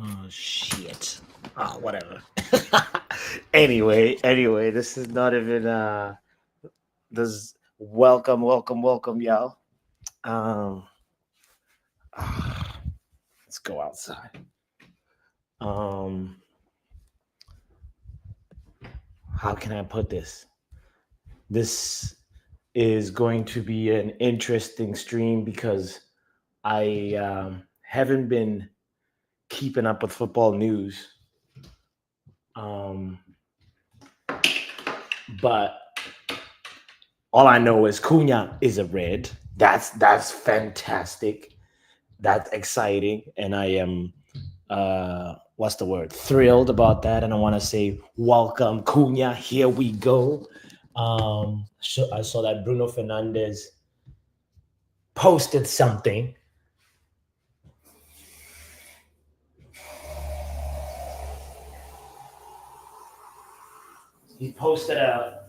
Oh shit. Oh, whatever. Anyway, this is not even this welcome, y'all. Um let's go outside. Um how can I put this? This is going to be an interesting stream because I haven't been keeping up with football news. Um but all I know is Cunha is a red. That's fantastic. That's exciting, and I am what's the word? Thrilled about that, and I want to say welcome, Cunha. Here we go. So I saw that Bruno Fernandes posted something. He posted a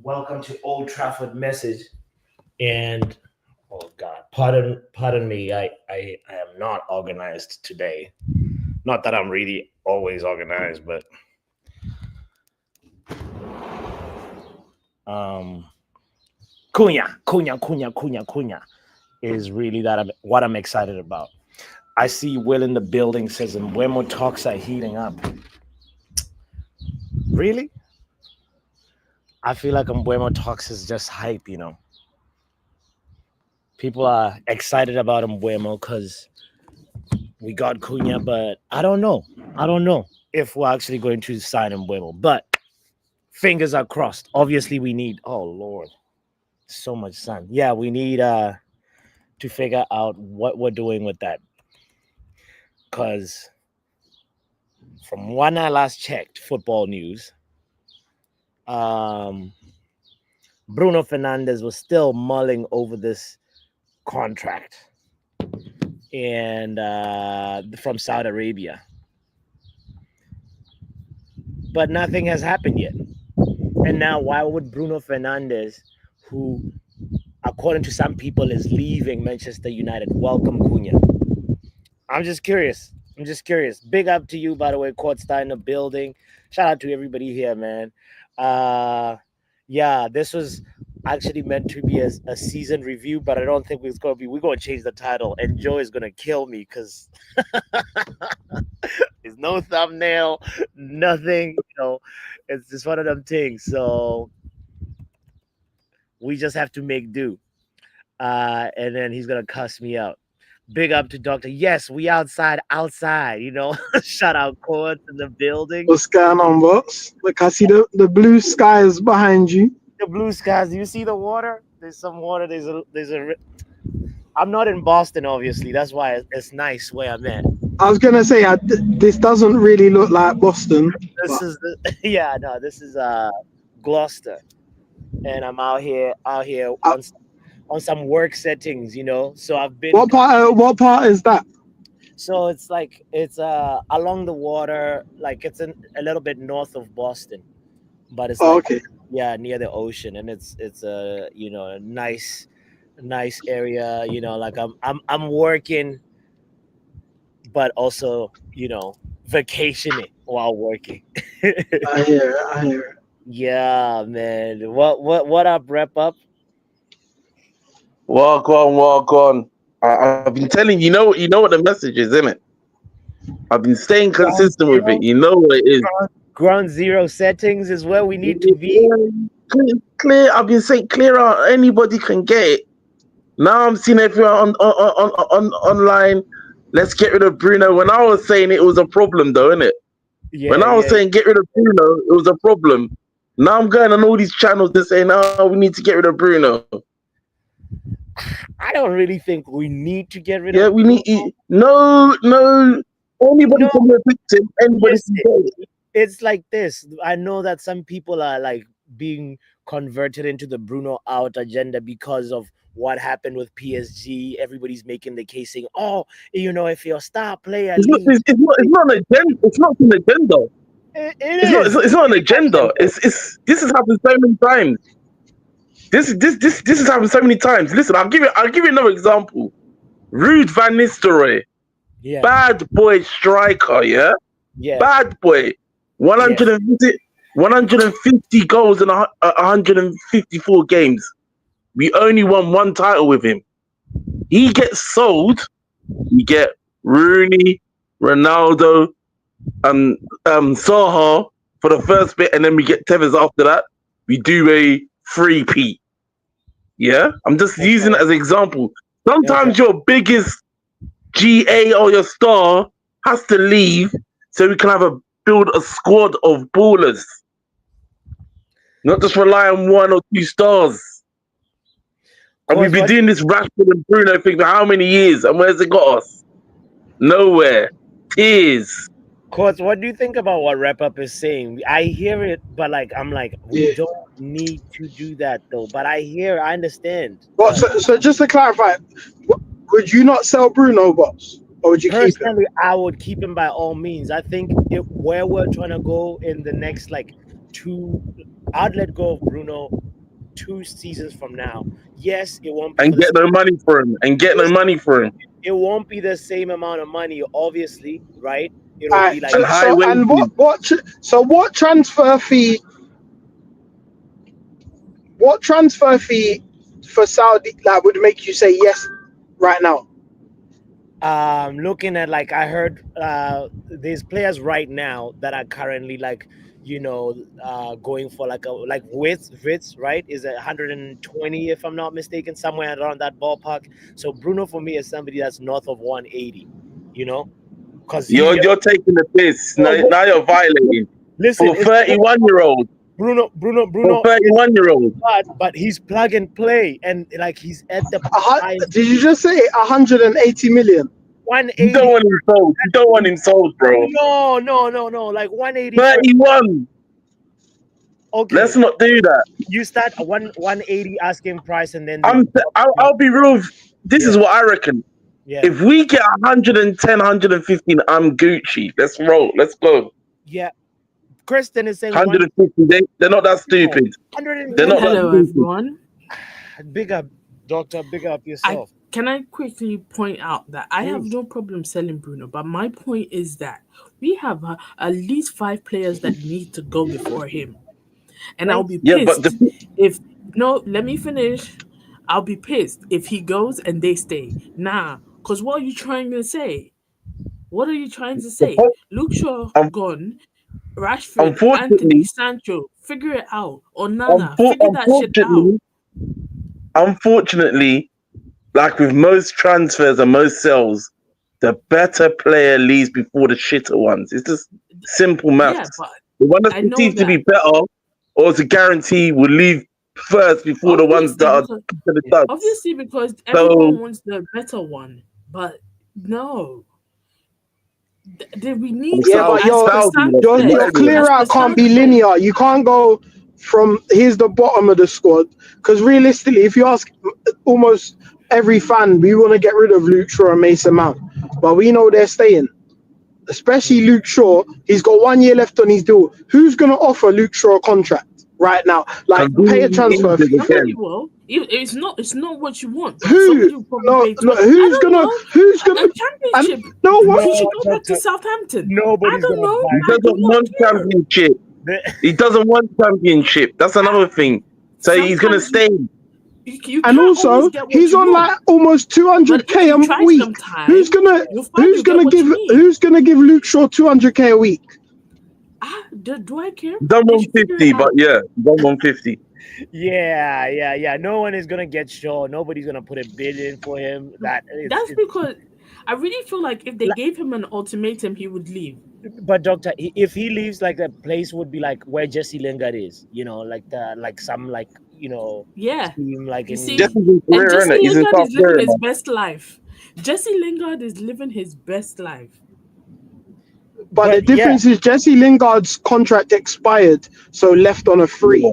welcome to Old Trafford message, and oh God, pardon me. I am not organized today. Not that I'm really always organized, but um, Cunha is really what I'm excited about. I see Will in the building says Mbuemo talks are heating up. Really? I feel like Mbuemo talks is just hype, you know. People are excited about Mbuemo because we got Cunha, but I don't know. I don't know if we're actually going to sign Mbuemo, but fingers are crossed. Obviously, we need. Oh Lord, so much sun. Yeah, we need to figure out what we're doing with that, because from when I last checked football news, Bruno Fernandes was still mulling over this contract and from Saudi Arabia, but nothing has happened yet. And now, why would Bruno Fernandes, who, according to some people, is leaving Manchester United, welcome Cunha? I'm just curious. Big up to you, by the way, Courtside in the building. Shout out to everybody here, man. Yeah, this was actually meant to be a season review, but I don't think it's going to be. We're going to change the title, and Joe is going to kill me because there's no thumbnail, nothing. It's just one of them things. So we just have to make do. And then he's going to cuss me out. Big up to Doctor. Yes, we outside. Shout out Court in the building. What's going on, boss? Look, I see the blue skies behind you. The blue skies. Do you see the water? There's some water. I'm not in Boston, obviously. That's why it's nice where I'm at. I was gonna say this doesn't really look like Boston. This is Gloucester, and I'm out here on some work settings, So I've been. What part is that? So it's along the water, like it's a little bit north of Boston, but it's okay. Yeah, near the ocean, and it's a a nice area. Like I'm working, but also vacationing while working. I hear. Yeah, man. What up, wrap up? Walk on. I've been telling you know what the message is, isn't it? I've been staying consistent with it. You know what it is. Ground zero settings is where we need to be. Clear. I've been saying clear out. Anybody can get it. Now I'm seeing everyone on online. Let's get rid of Bruno. When I was saying it was a problem, though, innit? Yeah, when I was saying get rid of Bruno, it was a problem. Now I'm going on all these channels and saying, "Oh, we need to get rid of Bruno." I don't really think we need to get rid of. Yeah, we need. No. Anybody can be a victim. Anybody can get it. It's like this. I know that some people are like being converted into the Bruno out agenda because of what happened with PSG. Everybody's making the case saying, "Oh, if you're a star player, it's not an agenda. It's not an agenda. It's not an agenda. This has happened so many times. This has happened so many times. Listen, I'll give you another example. Ruud van Nistelrooy. Yeah. Bad boy striker, yeah? Yeah. Bad boy. 150 goals in 154 games. We only won one title with him. He gets sold. We get Rooney, Ronaldo, Saha for the first bit, and then we get Tevez after that. We do a three-peat. Yeah? I'm just using it as an example. Sometimes your biggest GA or your star has to leave so we can build a squad of ballers. Not just rely on one or two stars. And we've been doing this Rashford and Bruno thing for how many years? And where's it got us? Nowhere. Tears. Courts, what do you think about what Wrap Up is saying? I hear it, but I'm like, we don't need to do that though. But I understand. Well, so just to clarify, would you not sell Bruno, boss? Or would you keep him? Personally, I would keep him by all means. I think where we're trying to go in the next I'd let go of Bruno 2 seasons from now. Yes, it won't be. And get no money for him. It won't be the same amount of money, obviously, right? It'll be like what transfer fee? What transfer fee for Saudi would make you say yes right now? Looking at I heard there's players right now that are currently going for Wits, right? Is 120 if I'm not mistaken, somewhere around that ballpark. So Bruno for me is somebody that's north of 180, because you're taking the piss. Now you're violating. Listen, for 31-year-old. Bruno, 31-year-old. But he's plug and play, and he's at the. Did you just say 180 million? 180. You don't want him sold, bro. No. 180. 31. Okay. Let's not do that. You start 180 asking price, and then I'll be real. This is what I reckon. Yeah. If we get 110, 115, I'm Gucci. Let's roll. Let's go. Yeah. Kristen is saying 150. They're not that stupid. They're not Hello, that everyone. Big up, Doctor. Big up yourself. Can I quickly point out that I have no problem selling Bruno, but my point is that we have at least 5 players that need to go before him. And I'll be pissed let me finish. I'll be pissed if he goes and they stay. Nah, because what are you trying to say? What are you trying to say? Luke Shaw gone. Rashford, Anthony, Sancho, figure it out. Or Nana, figure that shit out. Unfortunately, like with most transfers and most sales, the better player leaves before the shitter ones. It's just simple maths. Yeah, but the one that seems to be better or is a guarantee will leave first before the ones that are done. Obviously, because everyone wants the better one, but no. We need but your clear out can't be linear. You can't go from here's the bottom of the squad, because realistically, if you ask almost every fan, we want to get rid of Luke Shaw and Mason Mount, but we know they're staying. Especially Luke Shaw, he's got 1 year left on his deal. Who's gonna offer Luke Shaw a contract right now? Pay a transfer fee. Nobody will. It's not what you want. Who? Who's gonna? Championship. No one. He should go back to Southampton. Nobody's He doesn't want championship. He doesn't want championship. That's another thing. So he's gonna stay. And also, he's on almost 200k a week. Who's gonna give Luke Shaw 200k a week? Do I care? Done 150, but yeah, done 150. Yeah. No one is gonna get Shaw. Nobody's gonna put a bid in for him. That's because I really feel like if they gave him an ultimatum, he would leave. But Doctor, if he leaves, the place would be where Jesse Lingard is. Yeah. Team, Jesse Lingard is living his best life. Jesse Lingard is living his best life. But the difference is Jesse Lingard's contract expired, so left on a free.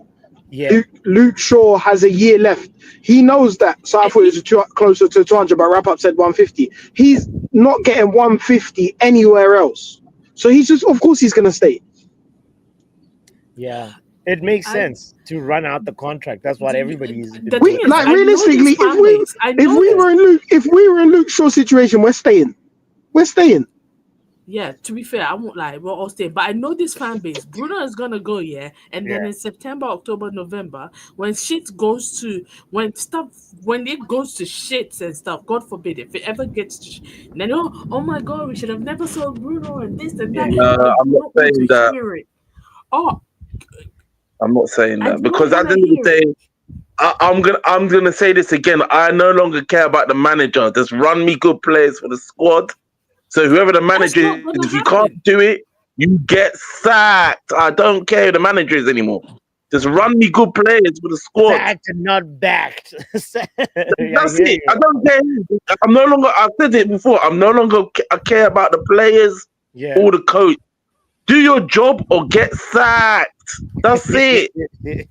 Yeah. Luke Shaw has a year left. He knows that. So I thought it was closer to 200, but Wrap Up said 150. He's not getting 150 anywhere else. So of course he's going to stay. Yeah. It makes sense to run out the contract. That's what everybody's realistically, if we were in Luke Shaw's situation, we're staying. We're staying. Yeah, to be fair, I won't lie, we're all staying. But I know this fan base. Bruno is gonna go, yeah. And then in September, October, November, when shit goes to when it goes to shits and stuff, God forbid, if it ever gets to then oh my god, we should have never sold Bruno and this and that. I I'm do not not want saying to that. hear it. Oh, I'm not saying I that do not because at the want end to of the hear it. day, I'm gonna say this again. I no longer care about the manager. Just run me good players for the squad. So whoever the That's manager not is, gonna if you can't happen. do it, you get sacked. I don't care who the manager is anymore. Just run me good players for the squad. Fact and not backed. That's it. I don't care. I'm no longer. I've said it before. I'm no longer. I care about the players or the coach. Do your job or get sacked. That's it.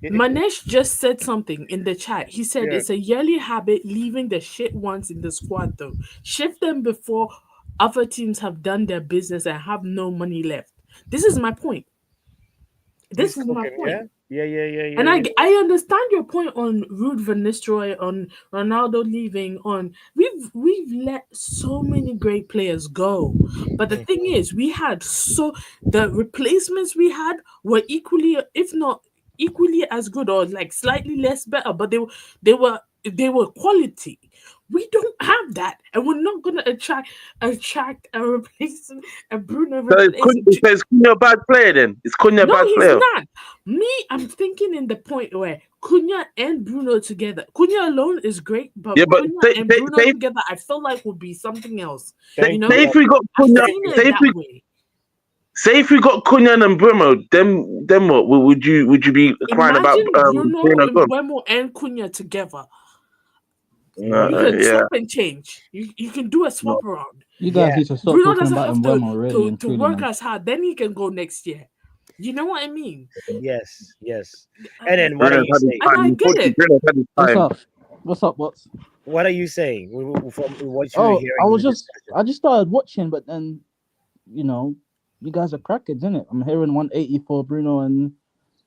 Manesh just said something in the chat. He said it's a yearly habit leaving the shit ones in the squad though. Shift them before other teams have done their business and have no money left. This is my point. This is my point. Yeah. And I understand your point on Ruud van Nistelrooy, on Ronaldo leaving, on we've let so many great players go. But the thing is, the replacements we had were equally, if not equally as good or like slightly less better, but they were quality. We don't have that, and we're not gonna attract a replacement, a Bruno replacement. So is Cunha a bad player then? Is Cunha a bad player? No, he's not. I'm thinking in the point where Cunha and Bruno together. Cunha alone is great, but Cunha and Bruno together, I feel like would be something else. Say if we got Cunha, say if we got Cunha and Bruno, then what? Would you be crying about Bruno and Mbeumo and Cunha together? You can swap and change. You can do a swap around. You guys need to stop Bruno talking doesn't about have Mbeumo, really, to work as hard. Then he can go next year. You know what I mean? Yes. And then what are you saying? And I get it. What's up? What are you saying? From what you were hearing? I just started watching, but then, you guys are crackers, isn't it? I'm hearing 180 for Bruno and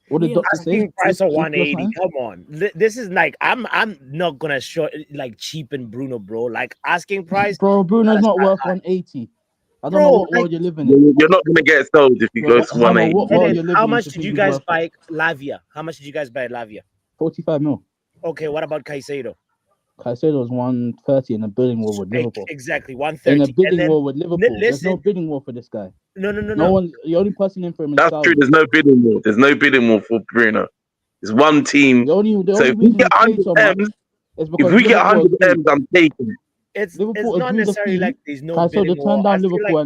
what did Doctor say? Asking price of 180. Come on, this is like I'm not gonna cheapen Bruno, bro. Like asking price, bro. Bruno's not worth 180. I don't know what world you're living in. You're not gonna get sold if you go to 180. How much did you guys buy Lavia? How much did you guys buy Lavia? 45 mil. Okay, what about Caicedo? Caicedo was 130 in a bidding war with Liverpool. Exactly, 130. In a bidding war with Liverpool. There's no bidding war for this guy. No. One. The only person in for him is That's Saudi. true. There's no bidding war. There's no bidding war for Bruno. It's one team. The only so if we get 100 M's, if we get 100 M's, I'm taking. It's not necessarily like there's no bidding war. Turned down Liverpool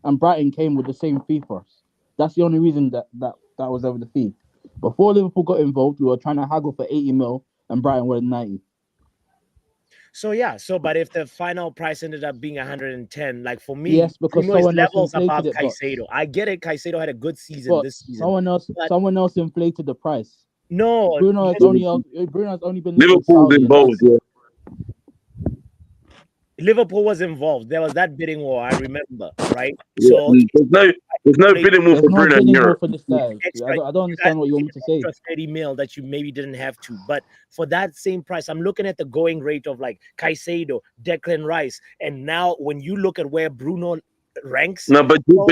and Brighton came with the same fee for us. That's the only reason that was over the fee. Before Liverpool got involved, we were trying to haggle for 80 mil and Brighton were 90. But if the final price ended up being 110, like for me, yes, because someone levels else above it, Caicedo. I get it. Caicedo had a good season this season. Someone else inflated the price. No, Bruno's only been Liverpool's involved. Yeah. Liverpool was involved. There was that bidding war. I remember, right? Yeah. So there's no bidding war for Bruno in Europe. For this guy. I don't understand what you want me to say. 30 mil that you maybe didn't have to, but for that same price, I'm looking at the going rate of like Caicedo, Declan Rice, and now when you look at where Bruno ranks, no, but you're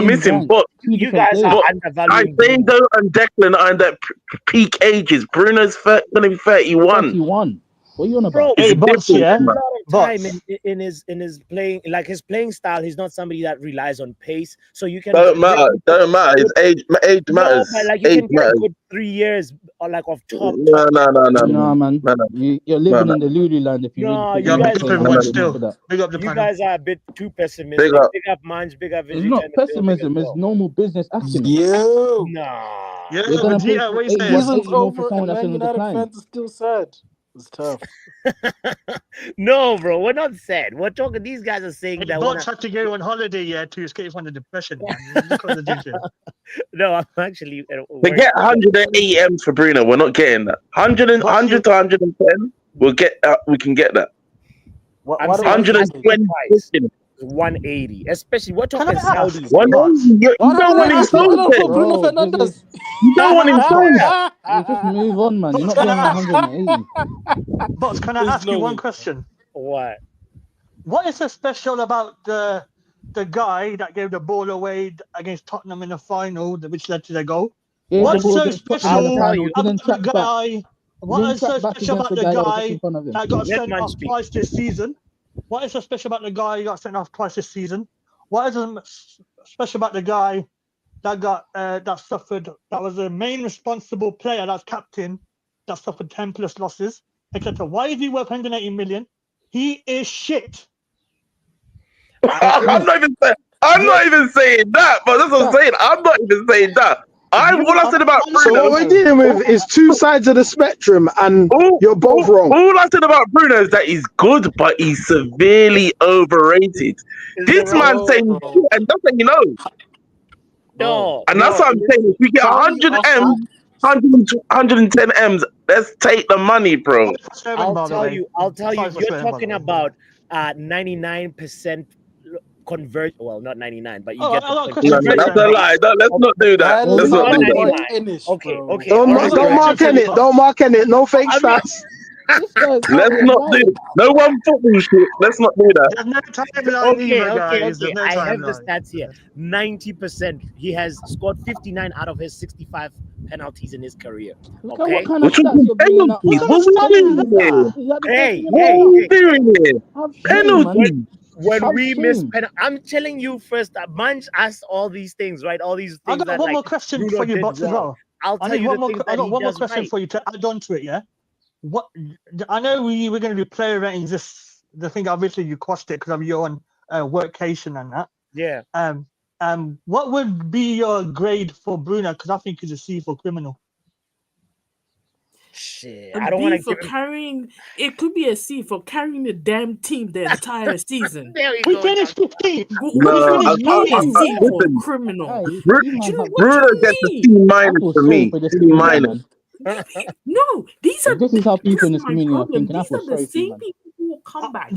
missing. But you guys are undervaluing. Caicedo and Declan are in that peak ages. Bruno's going to be 31. 31. What are you on about? Hey, bots, yeah. Time in his playing, like his playing style, he's not somebody that relies on pace. So you can don't matter. His age matters. But like you can get a good 3 years or like of top. No, man. You're living in the Lulu land if you. You're big up everyone still. Big up the panel. You guys are a bit too pessimistic. Big up minds, big up vision. It's not pessimism. It's normal business action. Yeah. Nah. Yeah. What you saying? Season's over and Man United fans are still sad. It's tough. No, bro, we're not sad. We're talking. These guys are saying that. Bots had to go on holiday, to escape from the depression. No, I'm actually. We get 180 M's for Bruno. We're not getting that. 100 to 110. We'll get. We can get that. 120. 180, especially we're talking Saudis. You don't want him sold then. Bruno Fernandes. You don't want him sold. You just move on, man. You're not getting 180. Bots, can I ask you one question? What? What is so special about the guy that gave the ball away against Tottenham in the final, which led to the goal? What's so special about the guy? What is so special about the guy that got sent off twice this season? What is so special about the guy who got sent off twice this season? What is special about the guy that got that suffered? That was the main responsible player, that's captain, that suffered 10 plus losses, etc. Why is he worth 180 million? He is shit. I'm not even saying that, but that's what I'm saying. I'm not even saying that. All I said about Bruno. So what we're dealing with is two sides of the spectrum, and you're both wrong. All I said about Bruno is that he's good, but he's severely overrated. This man saying, and that's what you know. No, and that's what I'm saying. If we get 100 M's, 110 M's, let's take the money, bro. I'll tell you. You're talking about 99% convert. Well, not 99, but you get the conversion. That's a lie. Let's not do that. Let's not do that. Okay. Don't mark in it. Don't mark in it. No fake stats. Let's not do no one football shit. Let's not do that. There's no timeline Okay. I have the stats here. 90%. He has scored 59 out of his 65 penalties in his career. Okay. What kind of stats you're bringing up? Hey. Penalty. When we miss penalty, I'm telling you first. Munch asked all these things, right? All these things. I got one more question for you, Box, as well. I'll tell you the things that he does right. I got one more question for you to add on to it. Yeah. What I know we're going to do player ratings. The thing obviously you cost it because of your own workcation and that. Yeah. What would be your grade for Bruno? Because I think he's a C for criminal. Shit, I don't want to give carrying. It could be a C for carrying the damn team the entire season. We finished 15. Criminal. Bruno gets a C minus for me. C minus. No, this is how people in this community are thinking. These are the same people who will come back.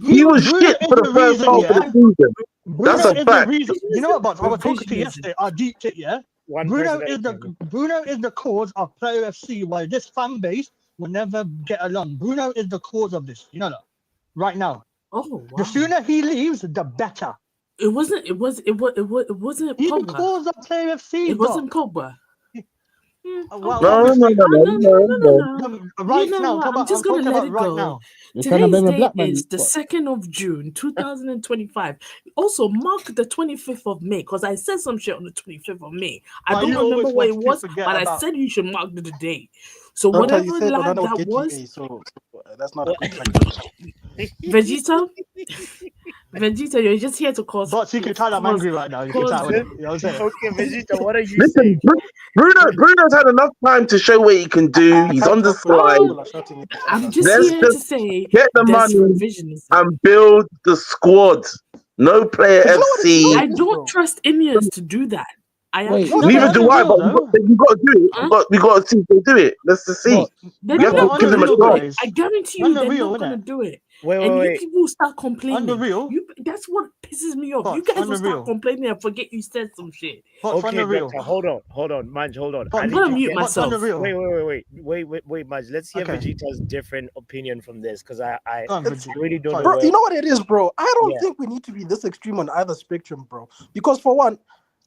He was shit for the first half of the season. That's a fact. You know what, Bob? I was talking to you yesterday. I deeped it, yeah? Bruno is the cause of Player FC, why this fan base will never get along. Bruno is the cause of this. You know that? Right now. Oh, wow. The sooner he leaves, the better. It wasn't He's the cause of Player FC. It wasn't Pogba. No. Right now, I'm just going to let it go. Today's date is the 2nd of June, 2025. Also, mark the 25th of May, because I said some shit on the 25th of May. I don't remember what it was, but I said you should mark the date. So whatever line that was... So that's not a contract. Vegeta, you're just here to cause... But you can tell I'm angry right now. You can tell. You know what I'm saying? Okay, Vegeta, what are you saying? Bruno's had enough time to show what he can do. He's on the slide. I'm just here to say... Get the money and build the squad. No Player FC. I don't trust Indians to do that. Neither do I, but you got to do it. We got to see if they do it. Let's just see. We have to give them a chance. I guarantee you they're not going to do it. You people start complaining. That's what pisses me off. You guys will start complaining and forget you said some shit. Okay, hold on, Manj, hold on. I'm going to mute myself. Wait, Manj. Let's hear Vegeta's different opinion from this, because I really don't know. Bro, you know what it is, bro? I don't think we need to be this extreme on either spectrum, bro. Because for one,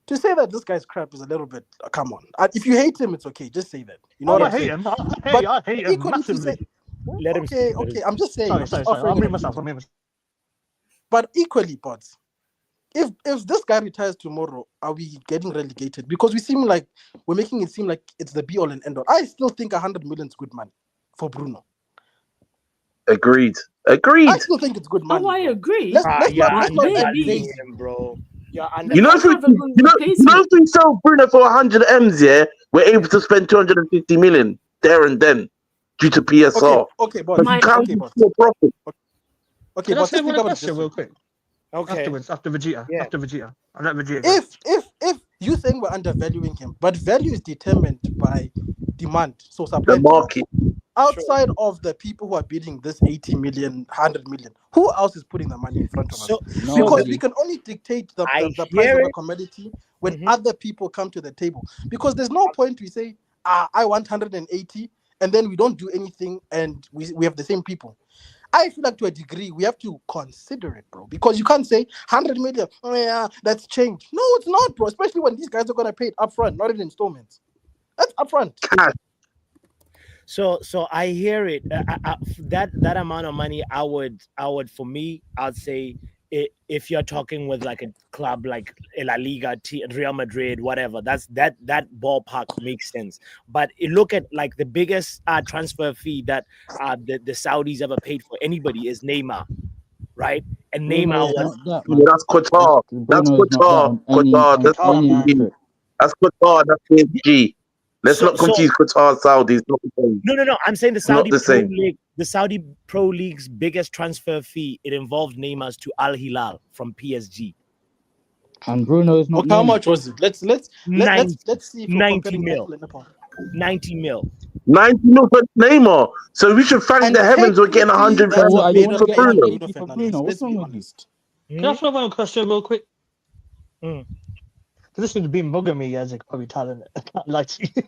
to say that this guy's crap is a little bit, come on. If you hate him, it's okay. Just say that. You know what I'm saying? I hate him massively. Let him okay. I'm just saying. Sorry. I'll mute myself. But equally, Pots, if this guy retires tomorrow, are we getting relegated? Because we're making it seem like it's the be all and end all. I still think 100 million is good money for Bruno. Agreed. I still think it's good money. Oh, I agree. Let's not him, bro. You know, if we sell Bruno for 100 M's, we're able to spend 250 million there and then due to PSR. Okay, but profit. Okay, but say one question real quick. Okay. After Vegeta. Yeah. After Vegeta. I'll let Vegeta go. If you think we're undervaluing him, but value is determined by demand, so supply. The market. Outside of the people who are bidding this 80 million, 100 million, who else is putting the money in front of us? Because we can only dictate the price of a commodity when other people come to the table. Because there's no point we say, I want 180, and then we don't do anything and we have the same people. I feel like to a degree we have to consider it, bro, because you can't say 100 million. Oh yeah, that's change. No, it's not, bro. Especially when these guys are gonna pay it upfront, not in installments. That's upfront. So I hear it. That amount of money, I would for me, I'd say if you're talking with like a club like La Liga, Real Madrid, whatever, that ballpark makes sense. But look at like the biggest transfer fee that the Saudis ever paid for anybody is Neymar, right? And Neymar was that's Qatar. That's Qatar. Qatar. That's Qatar. That's PSG. Let's not confuse Qatar Saudis. No. I'm saying the Saudi Pro League's biggest transfer fee, it involved Neymar to Al Hilal from PSG. And Bruno is not. How much was it? Let's see. If 90 mil. 90 mil. 90 mil for Neymar. So we should thank the heavens we're getting 100 for Bruno. What's wrong with this? Can I ask one question real quick? This has been bugging me, as you can probably tell. I can't lie to you.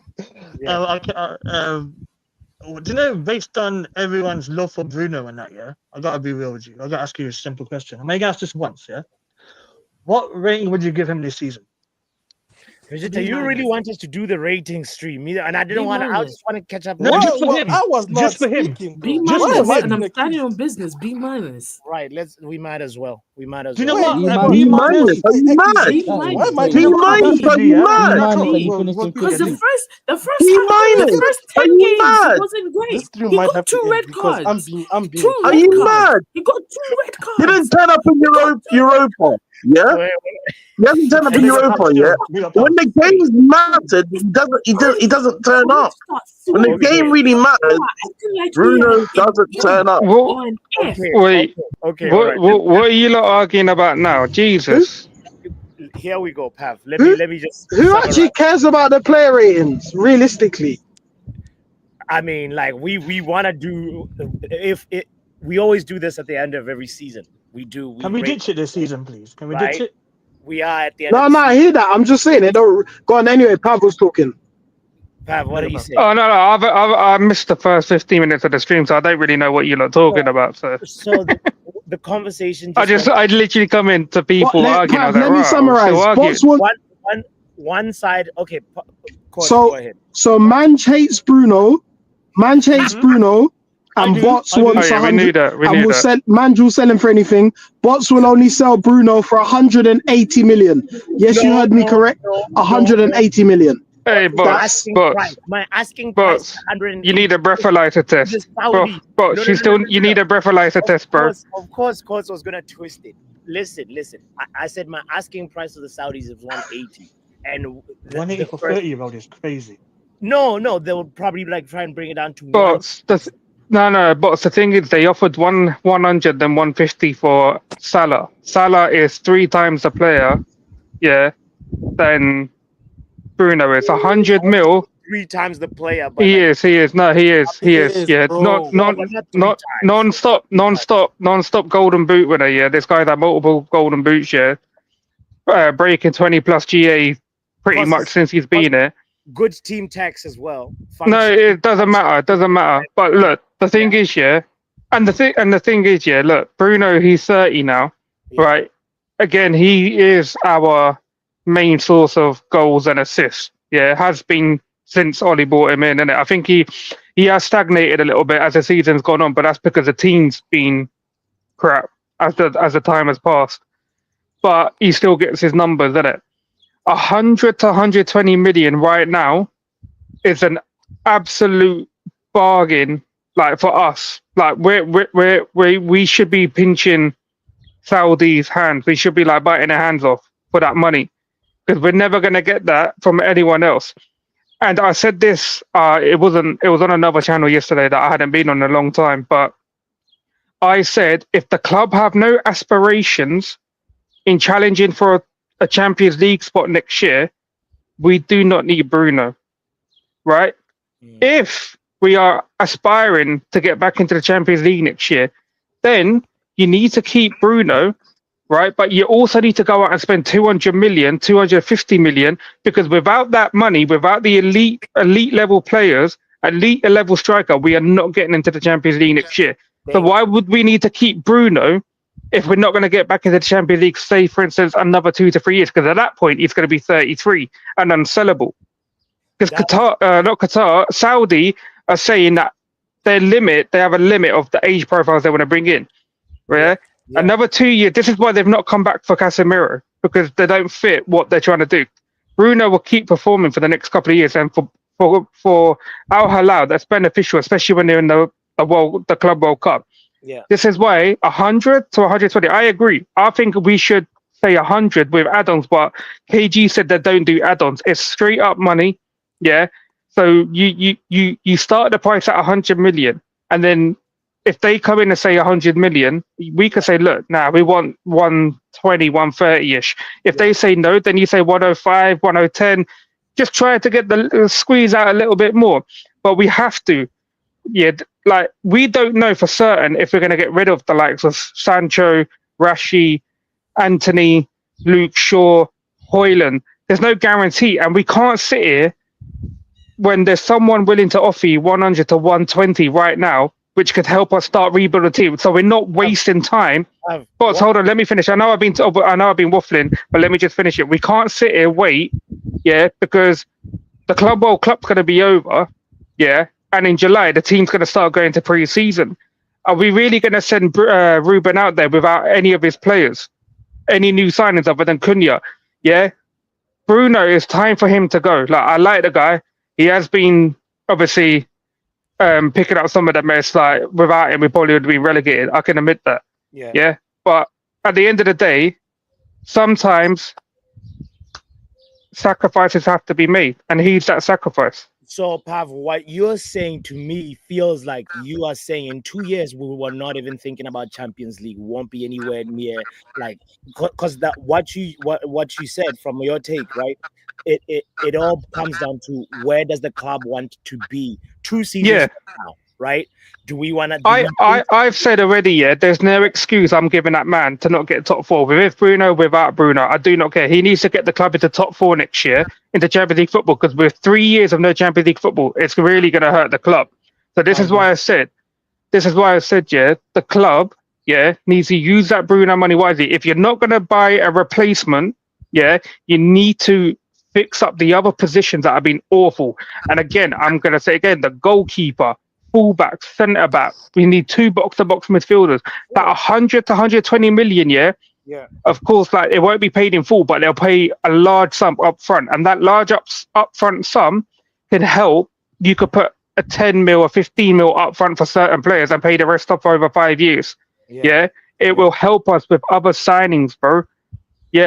Do you know, based on everyone's love for Bruno and that, yeah, I gotta be real with you. I gotta ask you a simple question. I'm gonna ask this once, yeah. What rating would you give him this season? You really want us to do the rating stream, and I didn't want to. I just want to catch up. No, just for him. I was not just for him. B minus, and I'm standing on business. B minus. Right. We might as well. Do you know what? B minus. Are you mad? Why am I B minus? Are you mad? Because the first 10 games it wasn't great. He got 2 red cards. I'm being. Are you mad? He got 2 red cards. He didn't turn up in Europa. Yeah. He hasn't turned up in Europa yet. When the games mattered, he doesn't turn up. When the game really matters, Bruno doesn't turn up. Wait. Okay. What are you lot arguing about now? Jesus. Here we go, Pav. Let me just. Who actually cares about the player ratings? Realistically, I mean, like we want to do. We always do this at the end of every season. We do. Can we ditch it this season, please? Can we ditch it? We are at the end. No, I hear that. I'm just saying it. Don't go on anyway. Pav was talking. Pav, what are you saying? Oh no, I missed the first 15 minutes of the stream, so I don't really know what you're not talking about. So the conversation. I literally come in to people arguing. Pav, let me summarize. One side. Okay. Go ahead. So Man hates Bruno. And Bots wants 100. And Man will sell him for anything. Bots will only sell Bruno for 180 million. Yes, you heard me correct. 180 million. Hey, Bots. My asking price. You need a breathalyzer test. You need a breathalyzer test, bro. Of course, I was gonna twist it. Listen. I said my asking price of the Saudis is 180, and 180 for 30-year-old is crazy. No, they would probably try and bring it down to. Bots. No, but the thing is, they offered 100 and 150 for Salah. Salah is 3 times the player, than Bruno is. 100 mil. 3 times the player. But he is. No, he is. Yeah, non-stop golden boot winner. Yeah, this guy's had multiple golden boots. Yeah, breaking 20 plus GA pretty much since he's been here. Good team tax as well. No, it doesn't matter. But look, the thing is, look, Bruno, he's 30 now, right? Again, he is our main source of goals and assists. Yeah, has been since Ollie brought him in, and I think he has stagnated a little bit as the season's gone on, but that's because the team's been crap as the time has passed. But he still gets his numbers, isn't it? 100 to 120 million right now is an absolute bargain. Like for us, like we should be pinching Saudi's hands. We should be like biting their hands off for that money, because we're never going to get that from anyone else. And I said this, it was on another channel yesterday that I hadn't been on in a long time, but I said if the club have no aspirations in challenging for a Champions League spot next year, we do not need Bruno, right? If we are aspiring to get back into the Champions League next year, then you need to keep Bruno, right? But you also need to go out and spend 200 million, 250 million, because without that money, without the elite level players, elite level striker, we are not getting into the Champions League next year. So why would we need to keep Bruno if we're not going to get back into the Champions League, say, for instance, another 2 to 3 years? Because at that point, he's going to be 33 and unsellable. Because Saudi are saying that they have a limit of the age profiles they want to bring in. Yeah? Another 2 years. This is why they've not come back for Casemiro, because they don't fit what they're trying to do. Bruno will keep performing for the next couple of years, and for Al Hilal, that's beneficial, especially when they're in the Club World Cup. Yeah. This is why 100 to 120. I agree. I think we should say 100 with add-ons, but KG said they don't do add-ons. It's straight up money. Yeah. So you start the price at 100 million, and then if they come in and say 100 million, we could say, look, we want 120, 130-ish. If they say no, then you say 105, 110. Just try to get the squeeze out a little bit more. But we have to. Yeah, like we don't know for certain if we're going to get rid of the likes of Sancho, Rashi, Anthony, Luke Shaw, Hoyland. There's no guarantee, and we can't sit here when there's someone willing to offer you 100 to 120 right now, which could help us start rebuilding the team. So we're not wasting time. But hold on, let me finish. I know I've been waffling, but let me just finish it. We can't sit here wait, because the Club World Cup's going to be over, and in July the team's going to start going to pre-season. Are we really going to send Ruben out there without any of his players, any new signings other than Cunha? Yeah, Bruno, it's time for him to go. Like, I like the guy. He has been obviously picking up some of the mess. Like, without him, we probably would be relegated. I can admit that. Yeah. But at the end of the day, sometimes sacrifices have to be made, and he's that sacrifice. So, Pav, what you're saying to me feels like you are saying in 2 years we were not even thinking about Champions League. We won't be anywhere near, like, because that what you said from your take, right? It all comes down to where does the club want to be 2 seasons from now, right? Do we want to? I've said already, there's no excuse I'm giving that man to not get top 4. With Bruno, without Bruno, I do not care. He needs to get the club into top 4 next year into Champions League football, because with 3 years of no Champions League football, it's really going to hurt the club. So this is why I said, the club, needs to use that Bruno money wisely. If you're not going to buy a replacement, you need to fix up the other positions that have been awful. And again, I'm going to say again, the goalkeeper, fullback, centre back. We need 2 box-to-box midfielders. That 100 to 120 million, of course, like, it won't be paid in full, but they'll pay a large sum up front. And that large upfront sum can help. You could put a 10 mil or 15 mil up front for certain players and pay the rest off over 5 years. It will help us with other signings, bro.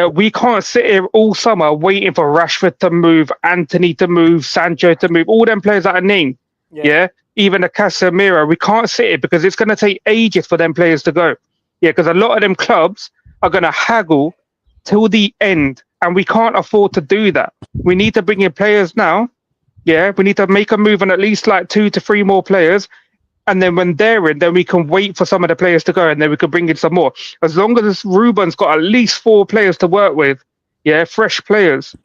We can't sit here all summer waiting for Rashford to move, Anthony to move, Sancho to move, all them players that are named. Even a Casemiro. We can't sit here because it's going to take ages for them players to go. Because a lot of them clubs are going to haggle till the end, and we can't afford to do that. We need to bring in players now. We need to make a move on at least like 2 to 3 more players. And then when they're in, then we can wait for some of the players to go, and then we can bring in some more. As long as Ruben's got at least 4 players to work with, fresh players,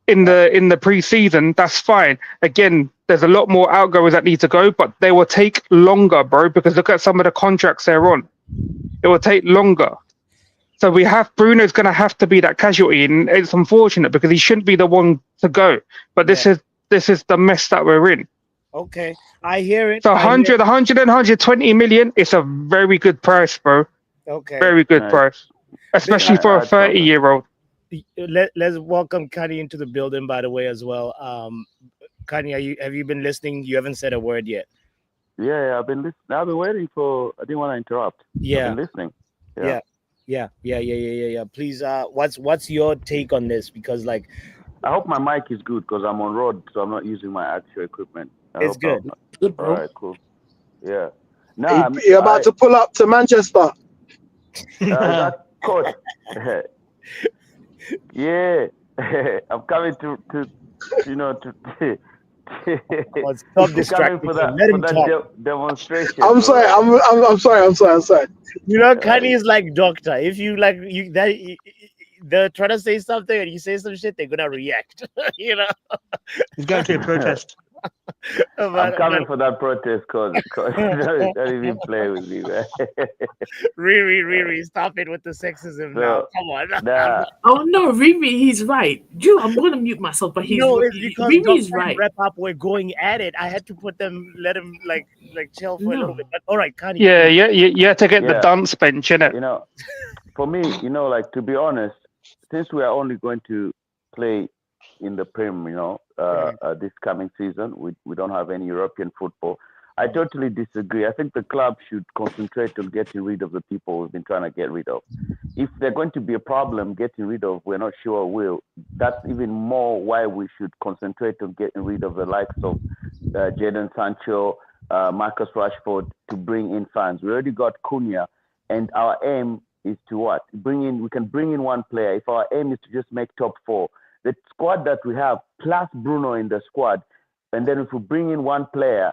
in the pre-season, that's fine. Again, there's a lot more outgoers that need to go, but they will take longer, bro, because look at some of the contracts they're on. It will take longer. So Bruno's going to have to be that casualty, and it's unfortunate because he shouldn't be the one to go. But this is the mess that we're in. Okay, I hear it. So 100 and 120 million is a very good price, bro. Okay. Very good price. Especially for a 30-year-old. Let's welcome Kanye into the building, by the way, as well. Kanye, have you been listening? You haven't said a word yet. Yeah, I've been listening. I've been waiting for. I didn't want to interrupt. Yeah, I've been listening. Yeah. Please, what's your take on this? Because, like, I hope my mic is good because I'm on road, so I'm not using my actual equipment. It's good. Good, bro. All right, cool. Yeah. Nah, you're about to pull up to Manchester. That coach. Yeah, I'm coming to stop distracting. Let him talk. Demonstration. I'm sorry. I'm sorry. You know, Kanye is like doctor. If they're trying to say something and you say some shit, they're gonna react. You know, he's going to a protest. I'm coming for that protest, cause don't even play with me, man. Riri, stop it with the sexism now. Come on. Oh no, Riri, he's right. I'm gonna mute myself, but it's because Riri's Doctor right. Rep Up were going at it. I had to let him like chill for a little bit. But all right, Kanye. Yeah, you had to get the dance bench, innit? You know, for me, like, to be honest, since we are only going to play in the Prem, this coming season, we don't have any European football. I totally disagree. I think the club should concentrate on getting rid of the people we've been trying to get rid of. If they're going to be a problem getting rid of, we're not sure will. That's even more why we should concentrate on getting rid of the likes of Jadon Sancho, Marcus Rashford, to bring in fans. We already got Cunha, and our aim is to what? We can bring in one player. If our aim is to just make top 4, the squad that we have, plus Bruno in the squad, and then if we bring in one player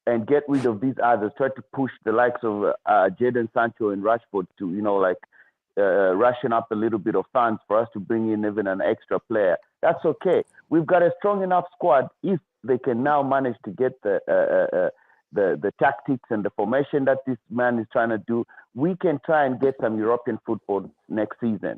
and get rid of these others, try to push the likes of Jadon Sancho and Rashford to, ration up a little bit of funds for us to bring in even an extra player. That's okay. We've got a strong enough squad. If they can now manage to get the tactics and the formation that this man is trying to do, we can try and get some European football next season.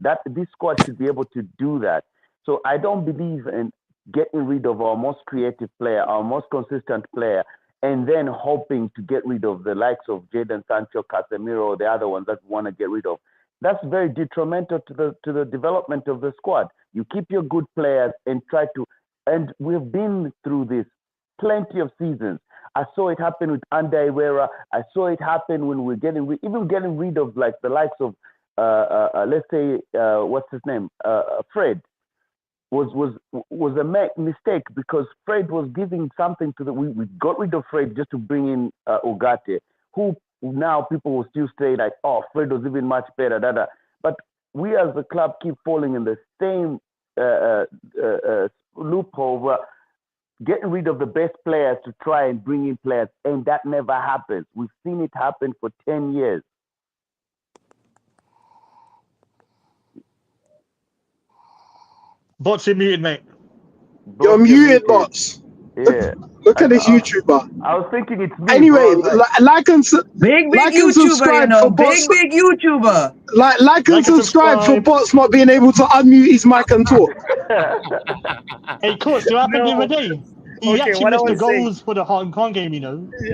That this squad should be able to do that. So I don't believe in getting rid of our most creative player, our most consistent player, and then hoping to get rid of the likes of Jadon Sancho, Casemiro, or the other ones that we want to get rid of. That's very detrimental to the development of the squad. You keep your good players and try to, and we've been through this plenty of seasons. I saw it happen with Ander Herrera. I saw it happen when we're getting rid of like the likes of, let's say, what's his name, Fred. Was a mistake because Fred was giving something to we got rid of Fred just to bring in Ugarte, who now people will still say like, oh, Fred was even much better, but we as the club keep falling in the same loophole where getting rid of the best players to try and bring in players, and that never happens. We've seen it happen for 10 years. Bots, you're muted, mate. You're muted, Bots. Yeah. Look at this YouTuber. I was thinking it's me. Anyway, big YouTuber, subscribe for Bots. Big YouTuber. Like and subscribe for Bots not being able to unmute his mic and talk. Hey, Chris, you happened the other day. He actually missed the goals for the Hong Kong game,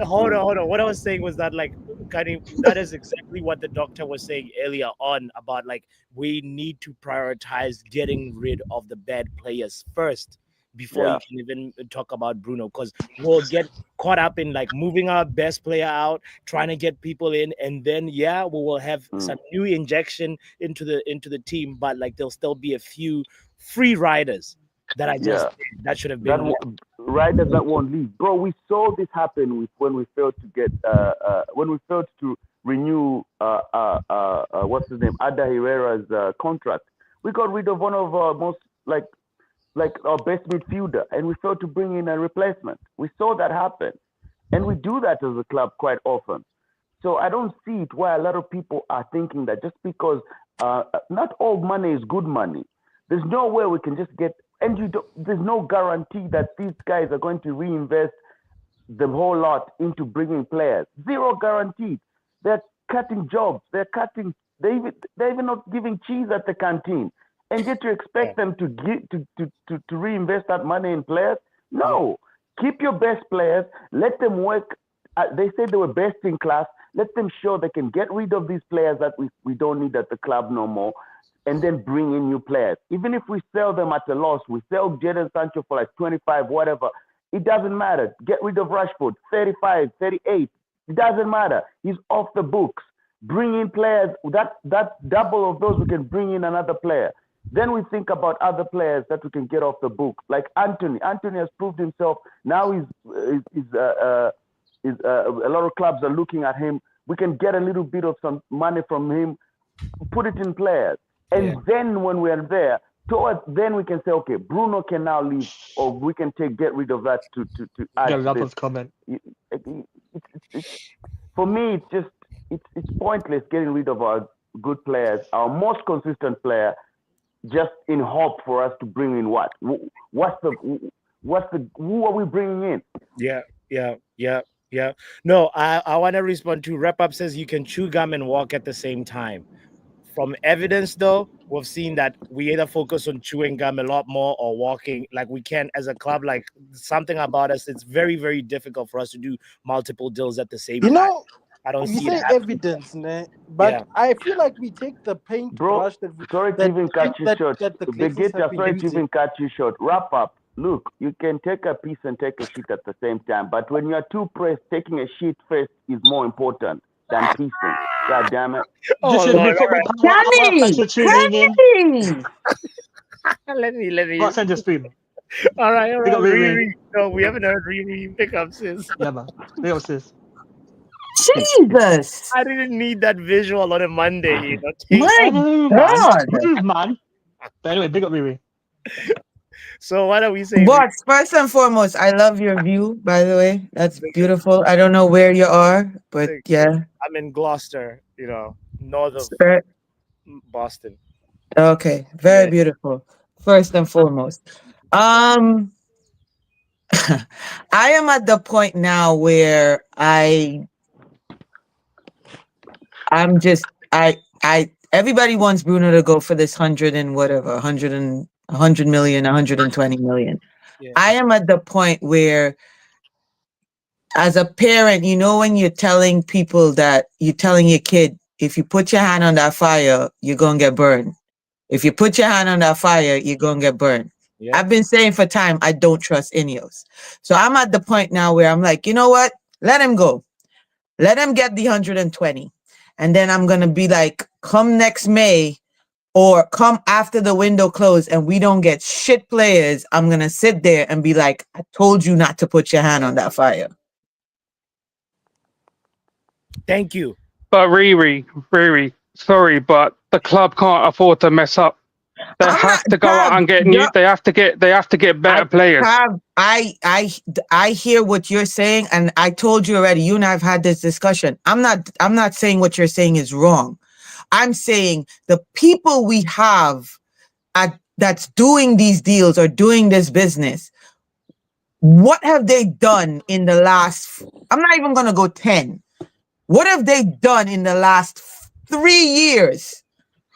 Hold on. What I was saying was that, like, that is exactly what the doctor was saying earlier on about, like, we need to prioritize getting rid of the bad players first before you can even talk about Bruno, because we'll get caught up in like moving our best player out, trying to get people in, and then we will have some new injection into the team, but like there'll still be a few free riders that that should have been riders that won't leave. Bro, we saw this happen when we failed to get to renew what's his name, Ander Herrera's contract. We got rid of one of our most like our best midfielder, and we failed to bring in a replacement. We saw that happen, and we do that as a club quite often. So I don't see it why a lot of people are thinking that just because not all money is good money. There's no way we can just get, and there's no guarantee that these guys are going to reinvest the whole lot into bringing players. Zero guaranteed. They're cutting jobs. They're even not giving cheese at the canteen. And yet you expect them to reinvest that money in players? No. Keep your best players. Let them work. They say they were best in class. Let them show they can get rid of these players that we don't need at the club no more, and then bring in new players. Even if we sell them at a loss, we sell Jadon Sancho for like 25, whatever. It doesn't matter. Get rid of Rashford, 35, 38. It doesn't matter. He's off the books. Bring in players. That double of those, we can bring in another player. Then we think about other players that we can get off the books, like Anthony. Anthony has proved himself. Now a lot of clubs are looking at him. We can get a little bit of some money from him, put it in players. And then when we are there, then we can say, okay, Bruno can now leave, or we can get rid of that to add. Rafa's comment. For me, it's pointless getting rid of our good players, our most consistent player, just in hope for us to bring in what? Who are we bringing in? Yeah. No, I want to respond to Rep Up says you can chew gum and walk at the same time. From evidence, though, we've seen that we either focus on chewing gum a lot more or walking. Like we can, as a club, like something about us, it's very, very difficult for us to do multiple deals at the same You time. know, I don't we see say that. evidence, but Yeah. I feel like we take the paintbrush Sorry to even cut you short. that the Glazers have been Sorry to using. even cut you short. Wrap up. Look, you can take a piece and take a shit at the same time. But when you're too pressed, taking a shit first is more important than piecing. God damn it. Just a big football power. Thanks for tuning in. Let me. Got send the stream. All right. We got Riri. No, we haven't heard Riri. Pick up, sis. Yeah, man. Pick up, sis. Jesus. I didn't need that visual on a Monday. You know? My God. Man. But anyway, big up Riri. So what are we saying? But first and foremost, I love your view, by the way. That's beautiful. I don't know where you are, but yeah. I'm in Gloucester, north of Boston. Okay, very beautiful. First and foremost. I am at the point now where everybody wants Bruno to go for this 100 and whatever, 100 million, 120 million. Yeah. I am at the point where, as a parent, when you're telling people that you're telling your kid, if you put your hand on that fire, you're going to get burned. If you put your hand on that fire, you're going to get burned. Yeah. I've been saying for time, I don't trust Ineos. So I'm at the point now where I'm like, you know what? Let him go. Let him get the 120. And then I'm going to be like, come next May or come after the window closed and we don't get shit players, I'm going to sit there and be like, I told you not to put your hand on that fire. Thank you. But Riri, sorry, but the club can't afford to mess up. They have to go out and get new. They have to get better players. I hear what you're saying, and I told you already. You and I have had this discussion. I'm not saying what you're saying is wrong. I'm saying the people we have that's doing these deals or doing this business. What have they done in the last? I'm not even going to go 10. What have they done in the last 3 years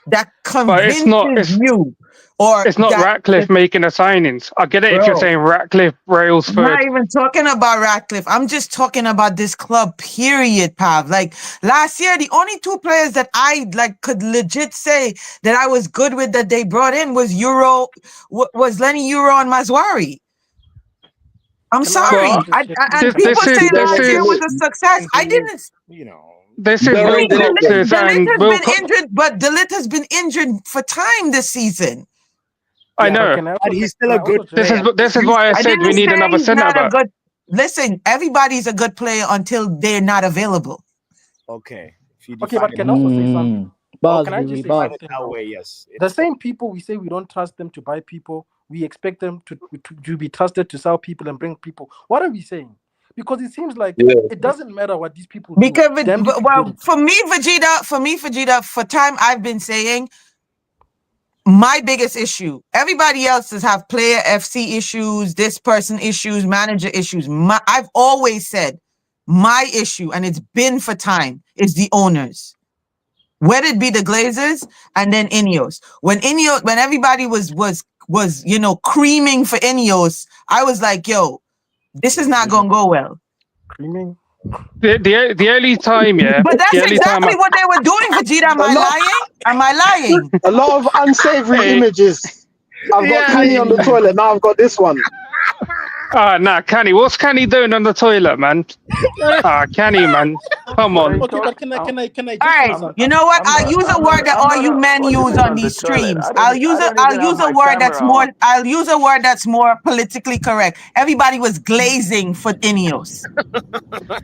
that convinces you? Or it's not Ratcliffe making the signings. I get it if you're saying Ratcliffe, Rails I'm not even talking about Ratcliffe. I'm just talking about this club, period, Pav. Like last year, the only 2 players that I could legit say that I was good with that they brought in was Lenny Euro and Mazwari. I'm sorry. And people say last year was a success. I didn't. This is Wilcox's and but De Ligt has been injured for time this season. I know. But he's still a good player. This is why I said we need another centre back. Listen, everybody's a good player until they're not available. Okay. But can I also say something? Can I just say something? That way, yes. The same people we say we don't trust them to buy people, we expect them to be trusted to sell people and bring people. What are we saying? Because it seems like it doesn't matter what these people do. For me, Vegeta, for time I've been saying my biggest issue. Everybody else have player FC issues, this person issues, manager issues. I've always said my issue, and it's been for time, is the owners. Whether it be the Glazers and then Ineos. When everybody was creaming for Ineos, I was like, yo, this is not gonna go well. Creaming. The early time, But that's exactly what they were doing, Vegeta. Am I lying? A lot of unsavory images. I've got Kenny on the toilet. Now I've got this one. Kenny. What's Kenny doing on the toilet, man? Kenny, man. Come on. Okay, but can I all right, you know what? I'll use a word that all you men use on these streams. I'll use a word that's more politically correct. Everybody was glazing for Ineos.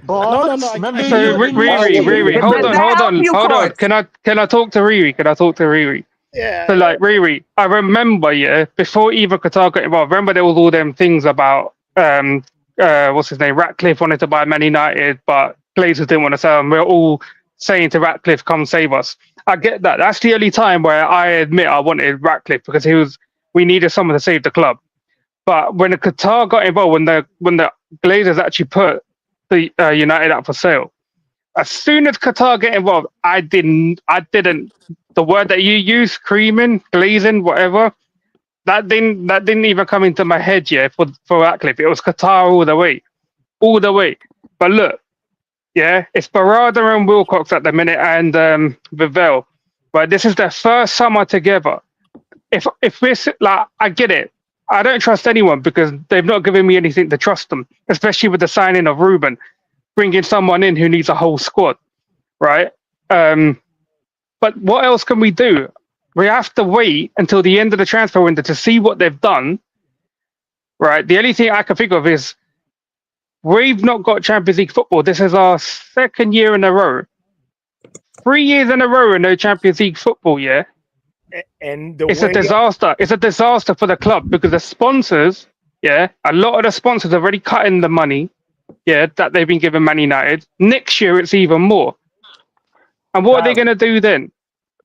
No. Riri, hold on. Can I talk to Riri? Yeah. So Riri, I remember, before even Qatar got involved, remember there was all them things about what's his name? Ratcliffe wanted to buy Man United, but Glazers didn't want to sell him. We're all saying to Ratcliffe, come save us. I get that. That's the only time where I admit I wanted Ratcliffe because we needed someone to save the club. But when the Qatar got involved, when the Glazers actually put the United up for sale, as soon as Qatar get involved, I didn't. The word that you use, creaming, glazing, whatever, that didn't even come into my head yet for Ratcliffe. It was Qatar all the way. But look, yeah, it's Barada and Wilcox at the minute and Vivell. But this is their first summer together. If we're like, I get it. I don't trust anyone because they've not given me anything to trust them, especially with the signing of Ruben, bringing someone in who needs a whole squad, right? But what else can we do? We have to wait until the end of the transfer window to see what they've done, right? The only thing I can think of is we've not got Champions League football. This is our second year in a row. 3 years in a row and no Champions League football, yeah? And it's a disaster. It's a disaster for the club because the sponsors, yeah, a lot of the sponsors are already cutting the money, yeah, that they've been giving Man United. Next year, it's even more. And what are they going to do then?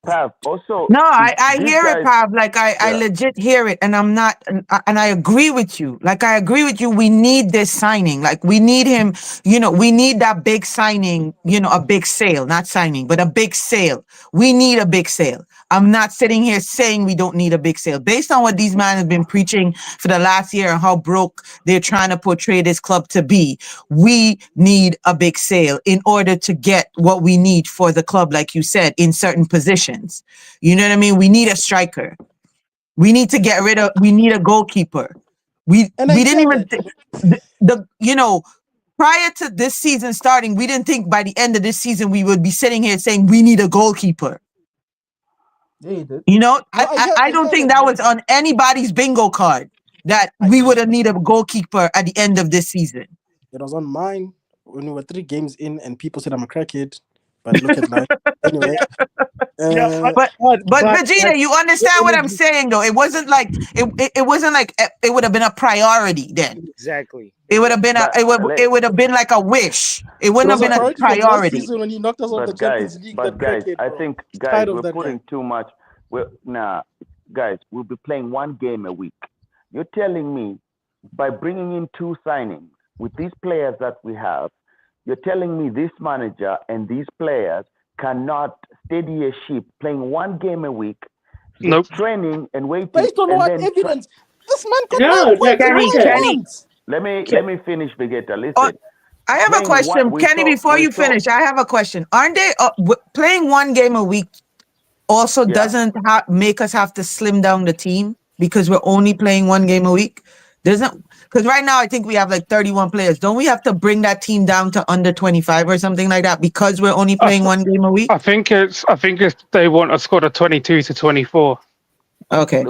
Pav, also, no, I hear it, Pav. Like I legit hear it, and I'm not, and I agree with you. Like I agree with you. We need this signing. Like we need him. You know, we need that big signing. You know, a big sale, not signing, but a big sale. We need a big sale. I'm not sitting here saying we don't need a big sale. Based on what these men have been preaching for the last year and how broke they're trying to portray this club to be, we need a big sale in order to get what we need for the club, like you said, in certain positions. You know what I mean? We need a striker. We need to get rid of, we need a goalkeeper. We didn't even, you know, prior to this season starting, we didn't think by the end of this season we would be sitting here saying we need a goalkeeper. You know, I don't think that was on anybody's bingo card that we would have needed a goalkeeper at the end of this season. It was on mine when we were 3 games in and people said I'm a crackhead. But look at life. Anyway. But Vegeta, you understand what I'm saying though? It wasn't like it wasn't like it would have been a priority then. Exactly. It would have been it would have been like a wish. It wouldn't have been a priority. Season when he knocked us off the Champions League. But guys, I think guys we're putting too much. Guys, we'll be playing 1 game a week. You're telling me by bringing in 2 signings with these players that we have, you're telling me this manager and these players cannot steady a ship playing 1 game a week, training and waiting. Based on what evidence? This man can Let me finish, Vegeta. Listen. I have a question, Kenny. Before you finish, I have a question. Aren't they playing 1 game a week? Also, doesn't make us have to slim down the team because we're only playing 1 game a week? Doesn't, because right now I think we have like 31 players. Don't we have to bring that team down to under 25 or something like that because we're only playing 1 game a week? I think it's they want a squad of 22 to 24. Okay.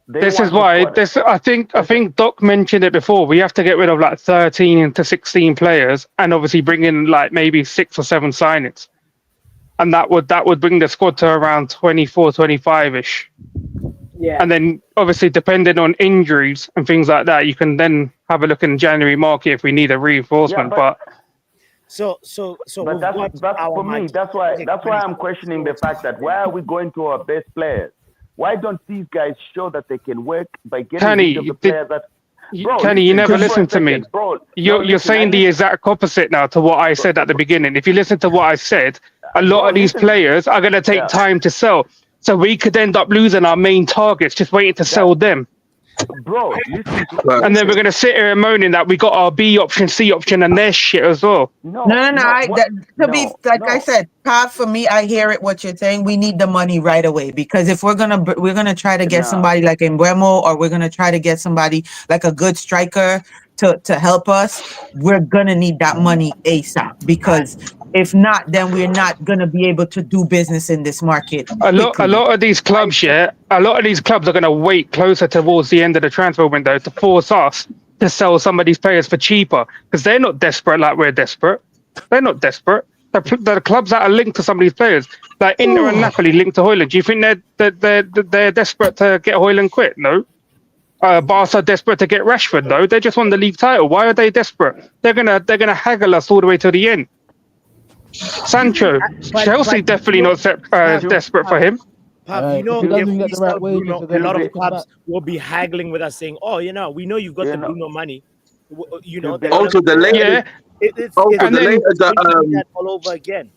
This is why I think Doc mentioned it before. We have to get rid of like 13 to 16 players and obviously bring in like maybe 6 or 7 signings. And that would bring the squad to around 24, 25-ish. Yeah. And then obviously depending on injuries and things like that, you can then have a look in the January market if we need a reinforcement. Yeah, but that's for me. That's why I'm questioning the fact that why are we going to our best players? Why don't these guys show that they can work by getting rid of the players that? Bro, Kenny, you never listened to me. Bro, you're saying the exact opposite now to what I said at the beginning. If you listen to what I said, a lot of these players are going to take time to sell. So we could end up losing our main targets just waiting to sell them. Bro, and then we're going to sit here and moaning that we got our B option, C option, and their shit as well. I said, Pat, for me, I hear it. What you're saying, we need the money right away because if we're gonna try to get somebody like Mbeumo or we're gonna try to get somebody like a good striker to help us, we're gonna need that money ASAP because if not, then we're not gonna be able to do business in this market. A lot of these clubs, are gonna wait closer towards the end of the transfer window to force us to sell some of these players for cheaper because they're not desperate like we're desperate. They're not desperate. The clubs that are linked to some of these players, like Inter and Napoli linked to Højlund. Do you think they're desperate to get Højlund quit? No. Barca desperate to get Rashford? No. They just won the league title. Why are they desperate? They're gonna haggle us all the way to the end. Sancho, Chelsea definitely not desperate for him. Pav, If he doesn't if get we the right sell wages, Bruno, they're a gonna lot of take him back. clubs will be haggling with us, saying, "Oh, we know you've got the Bruno money." They're gonna Also, the later, Yeah, it's and then going to be that all over again.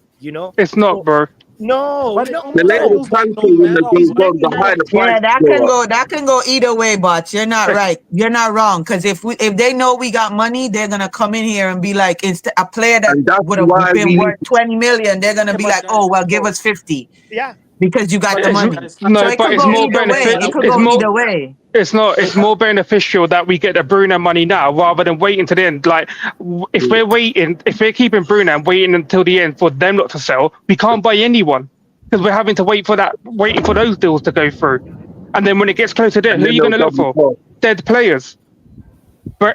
it's not, So bro. no, But it no, the almost later no. feels the like transfer no window matter goes what, on, the higher the price Yeah, go up. that can go either way, but you're not right. You're not wrong. Because if they know we got money, they're gonna come in here and be like, a player that And that's would have why been we need worth 20 million, they're gonna yeah, be but like, oh guys, well, give bro, us 50 Yeah, because you got but the It's money. So no, it but could it's go more either way. benefit. It could It's go more. either way. It's not. It's more beneficial that we get the Bruno money now rather than waiting to the end. Like, if we're keeping Bruno and waiting until the end for them not to sell, we can't buy anyone because we're having to waiting for those deals to go through. And then when it gets closer to it, and who are then you they'll going to look double for? cost. Dead players.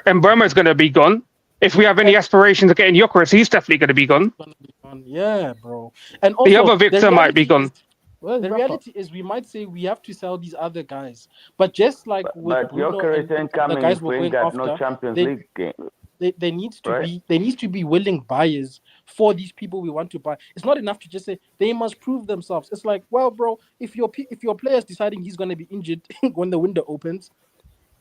And Bremer's going to be gone. If we have any aspirations of getting Jokeris, he's definitely going to be gone. yeah, bro. And The also other Victor might be gone. the reality is we might say we have to sell these other guys, but just like with But Bruno Jokeris and ain't the coming guys if we're we ain't going got no after, Champions they League game, there needs to right? be willing buyers for these people we want to buy. It's not enough to just say they must prove themselves. It's like, well, bro, if your player is deciding he's going to be injured when the window opens,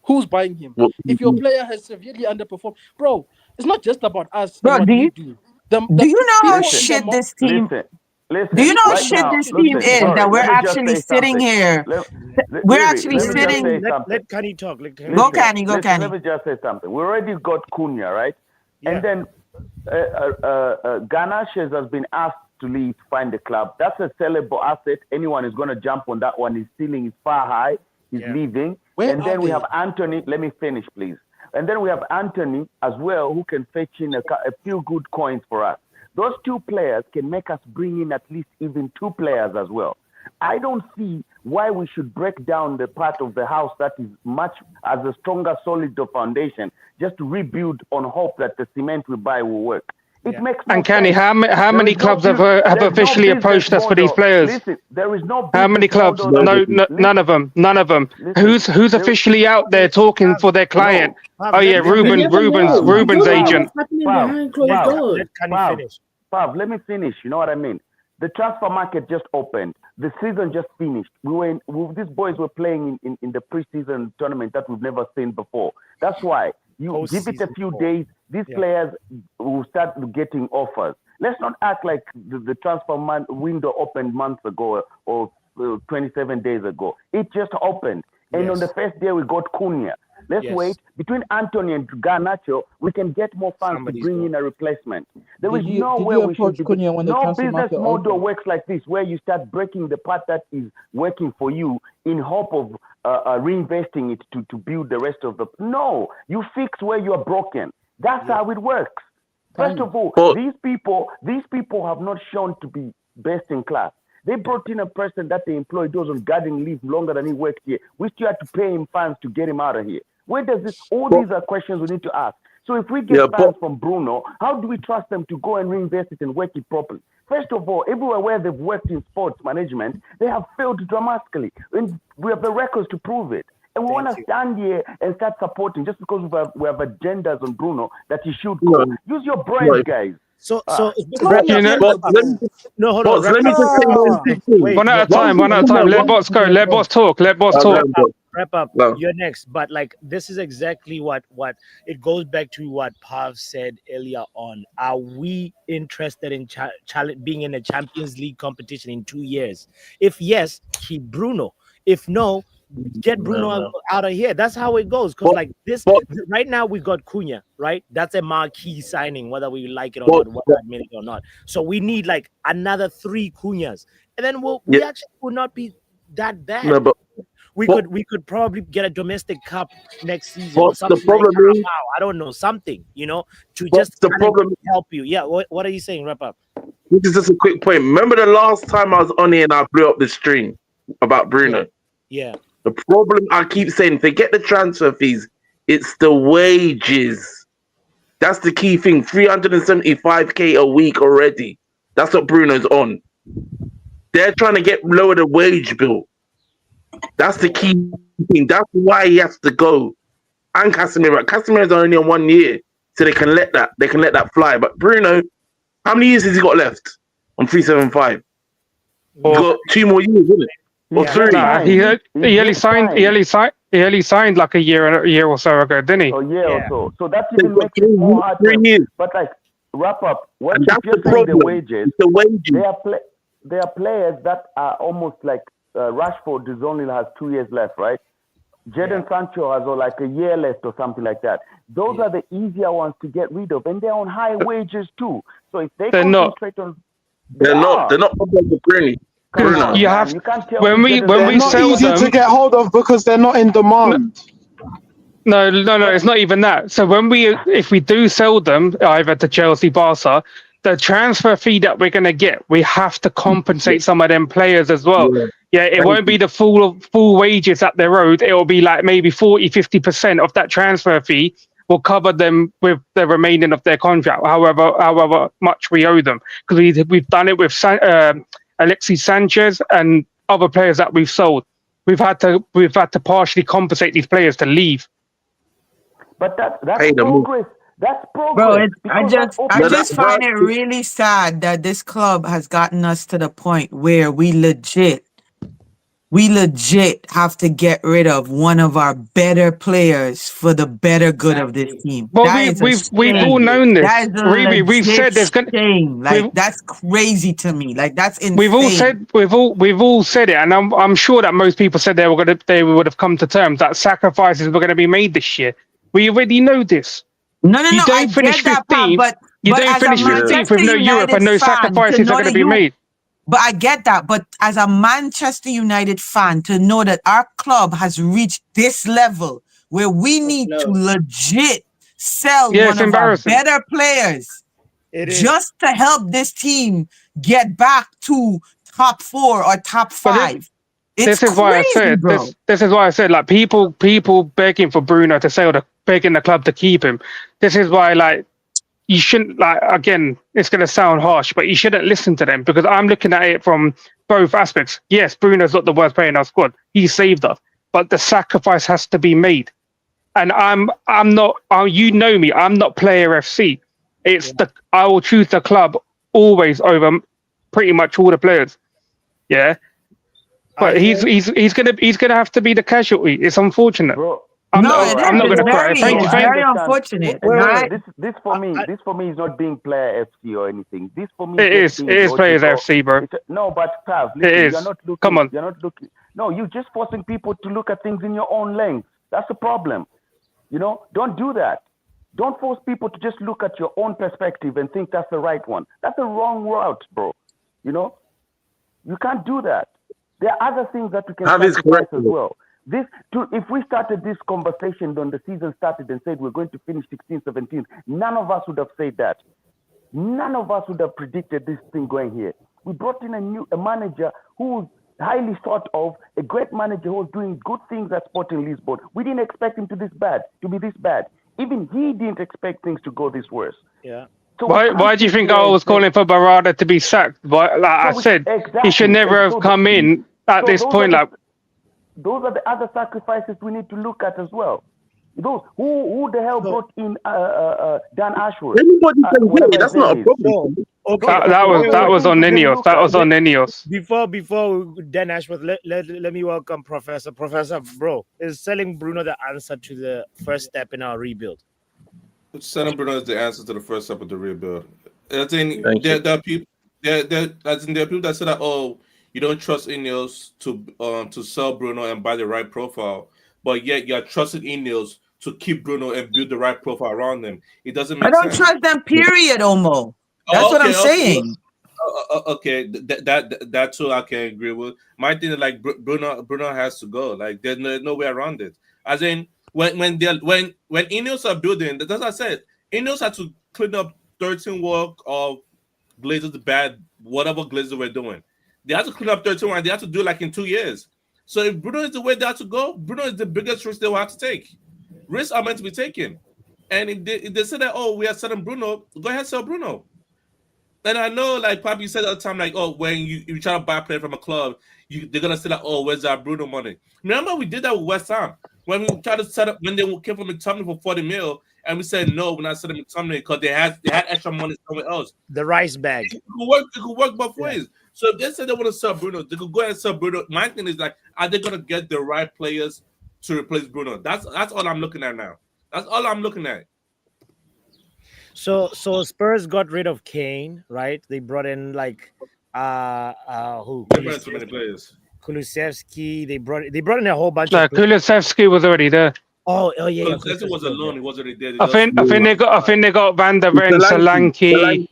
who's buying him? If your player has severely underperformed, bro, it's not just about us and Bro, what we do. do you know how People in the shit this team? Listen, Do you know how right shit now, this team listen, is sorry, that we're let me just actually say sitting something. here? We're Liri, actually let me just sitting. say something. let Kenny talk. Let Kenny Go, talk. Canny. Go, Listen, Canny. let me just say something. We already got Cunha, right? Yeah. And then Ganaches has been asked to leave, find a club. That's a sellable asset. Anyone is going to jump on that one. His ceiling is far high. He's leaving. And then we have Anthony. Let me finish, please. And then we have Anthony as well, who can fetch in a few good coins for us. Those two players can make us bring in at least even two players as well. I don't see why we should break down the part of the house that is much as a stronger, solid foundation just to rebuild on hope that the cement we buy will work. It makes no And Kenny, sense. how many clubs have officially approached us for these players? Listen, there is no How many clubs? model No, none of them. None of them. Listen, Who's officially out there talking for their client? Pav, Oh yeah, let me finish. Ruben's agent. Let Kenny finish. Pav, let me finish. You know what I mean? The transfer market just opened. The season just finished. These boys were playing in the preseason tournament that we've never seen before. That's why you give it a few days. These players will start getting offers. Let's not act like the transfer window opened months ago or 27 days ago. It just opened. And on the first day, we got Cunha. Let's wait. Between Anthony and Garnacho, we can get more funds to bring in a replacement. There is no way we should be. No business model works like this, where you start breaking the part that is working for you in hope of reinvesting it to build the rest of the. No, you fix where you are broken. That's how it works. First of all, these people have not shown to be best in class. They brought in a person that they employed was on gardening leave longer than he worked here. We still had to pay him funds to get him out of here. Where does this? All these are questions we need to ask. So if we get funds from Bruno, how do we trust them to go and reinvest it and work it properly? First of all, everywhere where they've worked in sports management, they have failed dramatically. And we have the records to prove it. And we want to stand here and start supporting just because we have agendas on Bruno that he should go. Use your brains, guys. So let me just say one thing. One at a time. Let boss go. Let boss talk. Let boss talk. Wrap up. You're next. But like this is exactly what it goes back to what Pav said earlier on. Are we interested in being in a Champions League competition in 2 years? If yes, keep Bruno. If no, get Bruno out of here. That's how it goes. Because like this, right now we got Cunha, right? That's a marquee signing, whether we like it or not, whether I admit it or not. So we need like another 3 Cunhas, and then we actually would not be that bad. No, but we could probably get a domestic cup next season or the something problem like is, I don't know, something, to just the problem help you. Yeah, what are you saying? Wrap up. This is just a quick point. Remember the last time I was on here and I blew up the string about Bruno? Yeah. The problem I keep saying, forget the transfer fees, it's the wages. That's the key thing. 375k a week already. That's what Bruno's on. They're trying to lower the wage bill. That's the key thing. That's why he has to go. And Casemiro. Casemiro's only on 1 year, so they can let that fly. But Bruno, how many years has he got left on 375? He's got 2 more years, isn't it? He only signed like a year or so ago, didn't he? A year or so. So that even makes it more hard. But like, wrap up. What if you're saying the wages? There are players that are almost like Rashford only has 2 years left, right? Jadon Sancho has like a year left or something like that. Those are the easier ones to get rid of, and they're on high wages too. So if they concentrate on, they're not compared to Bruno. You have you can't tell when we not sell easy them to get hold of because they're not in demand. No, it's not even that. So if we do sell them either to Chelsea, Barca, the transfer fee that we're going to get, we have to compensate some of them players as well. Yeah, it won't be the full wages that they're owed. It will be like maybe 40-50% of that transfer fee will cover them with the remaining of their contract, however much we owe them. Because we've done it with Alexis Sanchez and other players that we've sold. We've had to partially compensate these players to leave. But that's progress. That's Bro, progress. I just find it really sad that this club has gotten us to the point where we legit have to get rid of one of our better players for the better good of this team. Well, we've all known this. That is We've said there's gonna shame. Like that's crazy to me. Like that's insane. We've all said it, and I'm sure that most people said they would have come to terms that sacrifices were going to be made this year. We already know this. No. You don't finish 15th. But you don't finish 15th with no Europe and no sacrifices are going to be made. But I get that. But as a Manchester United fan, to know that our club has reached this level where we need to legit sell one of our better players just to help this team get back to top 4 or top 5. This is why I said like people begging for Bruno to sell, begging the club to keep him. This is why like you shouldn't, like, again, it's going to sound harsh, but you shouldn't listen to them, because I'm looking at it from both aspects. Yes, Bruno's not the worst player in our squad. He saved us, but the sacrifice has to be made. And I'm not, you know me, I'm not player FC. I will choose the club always over pretty much all the players. Yeah. But he's gonna have to be the casualty. It's unfortunate. Bro, I'm not gonna cry. It's very unfortunate. This for me is not being player FC or anything. This for me it is players FC, bro. No, but Trav, listen, you're not looking. Come on. You're not looking. No, you're just forcing people to look at things in your own length. That's the problem. You know, don't do that. Don't force people to just look at your own perspective and think that's the right one. That's the wrong route, bro. You know, you can't do that. There are other things that we can sacrifice as well. If we started this conversation when the season started and said we're going to finish 16th, 17th, none of us would have said that. None of us would have predicted this thing going here. We brought in a manager who's highly thought of, a great manager who's doing good things at Sporting Lisbon. We didn't expect him to be this bad. Even he didn't expect things to go this worse. Yeah. So why do you think I was calling for Barada to be sacked? I said, he should never have come in at this point. Those are the other sacrifices we need to look at as well. Those who the hell brought in Dan Ashworth? Anybody can do it. That's not a problem. Okay. That was on Ineos. That was on Ineos. Before Dan Ashworth, let me welcome Professor. Professor, bro, is selling Bruno the answer to the first step in our rebuild? Selling Bruno is the answer to the first step of the rebuild. I think there are people that say that, oh, you don't trust Ineos to sell Bruno and buy the right profile, but yet you're trusting Ineos to keep Bruno and build the right profile around them. It doesn't make sense. I don't trust them, period, Omo. That's what I'm saying. Okay, that too I can agree with. My thing is, like, Bruno has to go. Like, there's no way around it. As in, when Ineos are building, that's what I said. Ineos had to clean up 13 work of Glazers bad, whatever Glazers were doing. They had to clean up 13 and they had to do it like in 2 years. So if Bruno is the way they have to go, Bruno is the biggest risk they will have to take. Risks are meant to be taken. And if they say that, oh, we are selling Bruno, go ahead, sell Bruno. And I know, like Papi said all the time, like, oh, when you try to buy a player from a club, they're gonna say like, oh, where's our Bruno money? Remember we did that with West Ham when we tried to set up when they came from McTominay for 40 mil, and we said no, we're not selling McTominay because they had extra money somewhere else. The rice bag. It could work both ways. So if they say they want to sell Bruno, they could go ahead and sell Bruno. My thing is like, are they gonna get the right players to replace Bruno? That's all I'm looking at now. That's all I'm looking at. So Spurs got rid of Kane, right? They brought in like who? They brought in too many players. Kulusevski. They brought in a whole bunch No, of players. Kulusevski was already there. Oh yeah. Kulusevski was alone. He was already there. I think they got Van der Ven, Solanke.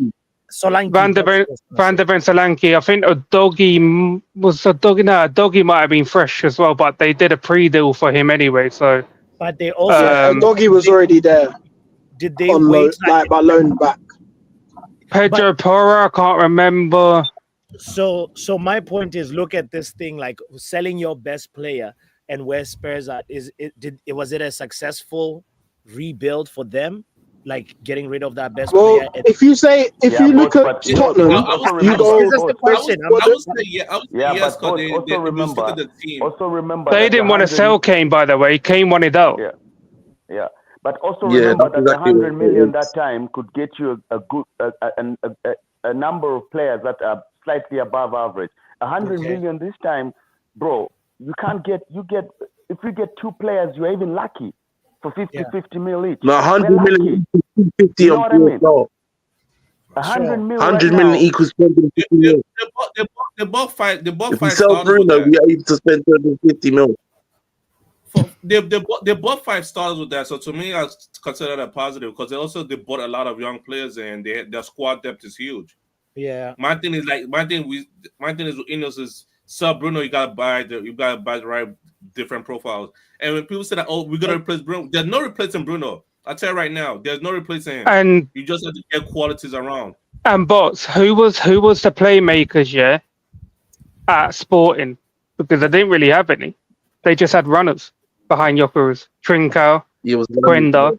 Van der Ven, Solanke. I think Doggy might have been fresh as well, but they did a pre-deal for him anyway. So, but they also Doggy was already there. Did they wait by loan back? Pedro Porro, I can't remember. So my point is, look at this thing like selling your best player and where Spurs are. Was it a successful rebuild for them? Like getting rid of that best player. If you look at Tottenham, you go. That's the question. I would say yes, but also remember they didn't want to sell Kane. By the way, Kane wanted out. Yeah. But also remember that 100 million that time could get you a good a number of players that are slightly above average. 100 million this time, bro. You get if you get two players, you're even lucky. For 50 mil each. No, 100 million equals 50 you know what I mean? 100 million equals 250 mil. They both fight. If we sell Bruno, we are able to spend 250 mil. They bought 5 stars with that. So to me, I consider that a positive because they bought a lot of young players and their squad depth is huge. Yeah. My thing is with Ineos is sub Bruno. You gotta buy the right different profiles. And when people say that, we're gonna replace Bruno, there's no replacing Bruno. I tell you right now, there's no replacing him. And you just have to get qualities around. And Bots, who was the playmakers, at Sporting? Because they didn't really have any. They just had runners behind Yokeres. Trincao, Quenda.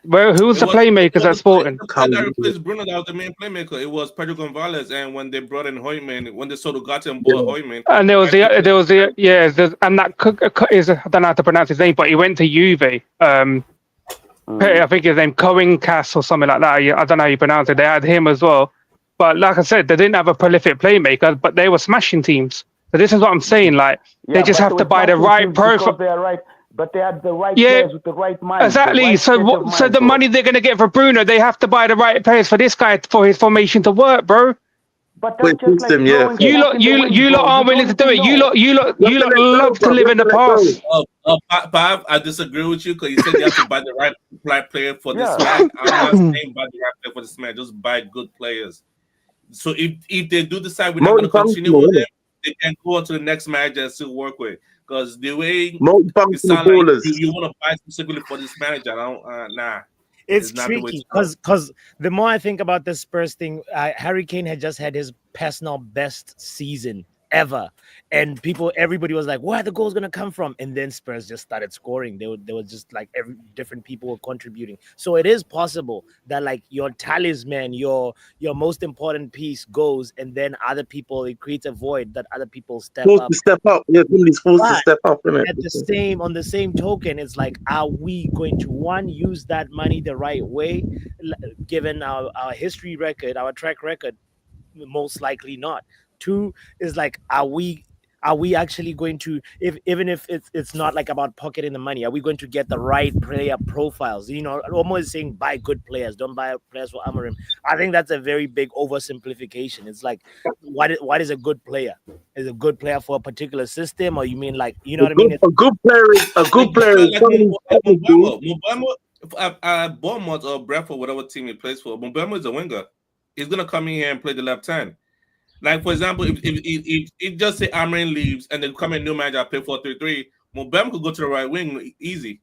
Who was the playmakers at Sporting? That replaced Bruno, that was the main playmaker. It was Pedro Gonzalez, and when they brought in Hoyman, when they sort of got him bought Hoyman. And and that is, I don't know how to pronounce his name, but he went to Juve. I think his name Cohen-Cass or something like that. I don't know how you pronounce it. They had him as well. But like I said, they didn't have a prolific playmaker, but they were smashing teams. So this is what I'm saying. Like they just have to buy the right profile. They are right. But they had the right players with the right mind. Exactly. Right so the money they're going to get for Bruno, they have to buy the right players for this guy for his formation to work, bro. But that's just like you lot aren't willing to do it. You lot love to live in the past. Pav, I disagree with you because you said you have to buy the right player for this man. I'm not saying buy the right player for this man. Just buy good players. So if they do decide we're not going to continue with them, they can go on to the next manager and still work with. Because the way you sound like you want to buy specifically for this manager, I don't. Nah. It's tricky because the more I think about this Spurs thing, Harry Kane had just had his personal best season ever, and everybody was like, "Where are the goals gonna come from?" And then Spurs just started scoring. They were just like different people were contributing. So it is possible that like your talisman, your most important piece goes, and then other people, it creates a void that other people step up. Yeah, somebody's forced to step up. On the same token, it's like, are we going to use that money the right way, given our history record, our track record? Most likely not. 2 is like, are we actually going to, even if it's not like about pocketing the money, are we going to get the right player profiles? Almost saying buy good players, don't buy players for Amorim. I think that's a very big oversimplification. It's like, what is a good player? Is a good player for a particular system, or you mean like, you know what I mean? A good player is Mbeumo, Bournemouth or Brentford, whatever team he plays for, Mbeumo is a winger. He's gonna come in here and play the left hand. Like, for example, if just say Amorim leaves and then come in new manager, play 4-3-3, Mbeumo could go to the right wing easy.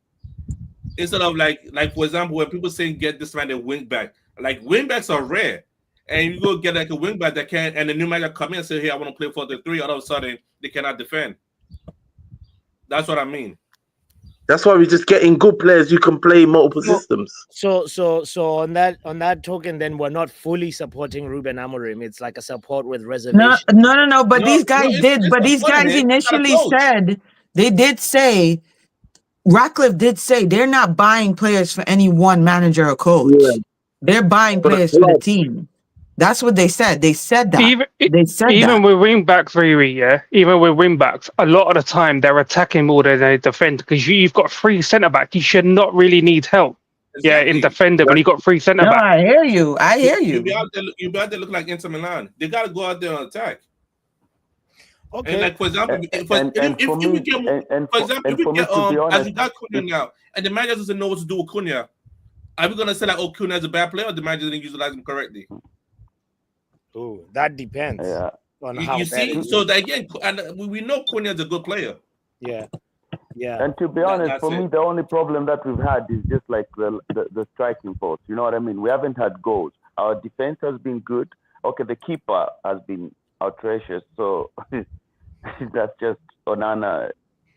Instead of like for example, when people say get this man a wing back, like wing backs are rare, and you go get like a wing back that can, and the new manager come in and say, "Hey, I want to play 4-3-3." All of a sudden, they cannot defend. That's what I mean. That's why we're just getting good players who can play multiple systems. So on that token, then we're not fully supporting Ruben Amorim. It's like a support with reservation. No. But these guys initially said, they did say, Ratcliffe did say they're not buying players for any one manager or coach. Yeah. They're buying players for the team. That's what they said. They said that. Even that. with wing backs, even with wing backs, a lot of the time they're attacking more than they defend because you've got 3 centre back. You should not really need help. Yeah, in defending when you got 3 centre back. I hear you. I hear you. You be out there look like Inter Milan. They gotta go out there and attack. Okay. And like for example, if we get as we got Cunha now, and the manager doesn't know what to do with Cunha, are we gonna say like, oh, Cunha is a bad player, or the manager didn't utilize him correctly? Oh, that depends. Yeah. On how you see, so that again, and we know Cunha is a good player. Yeah. And to be honest, for me, the only problem that we've had is just like the striking force. You know what I mean? We haven't had goals. Our defense has been good. Okay, the keeper has been outrageous. So that's just Onana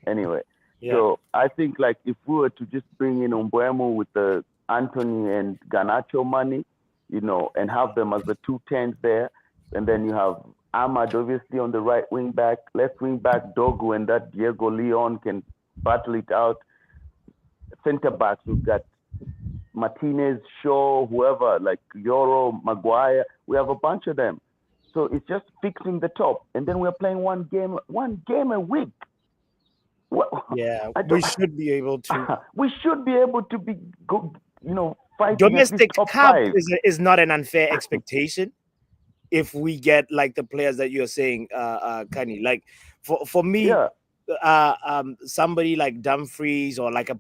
anyway. Yeah. So I think like if we were to just bring in Mbeumo with the Anthony and Garnacho money, you know, and have them as the 210s there, and then you have Ahmad obviously on the right wing back, left wing back Dogu, and that Diego Leon can battle it out. Centre backs, we've got Martinez, Shaw, whoever, like Yoro, Maguire. We have a bunch of them. So it's just fixing the top, and then we're playing one game a week. Yeah, we should be able to. We should be able to be good, you know, fighting. Domestic top cup 5 is not an unfair expectation. If we get like the players that you're saying, Kani, like for me, somebody like Dumfries or like a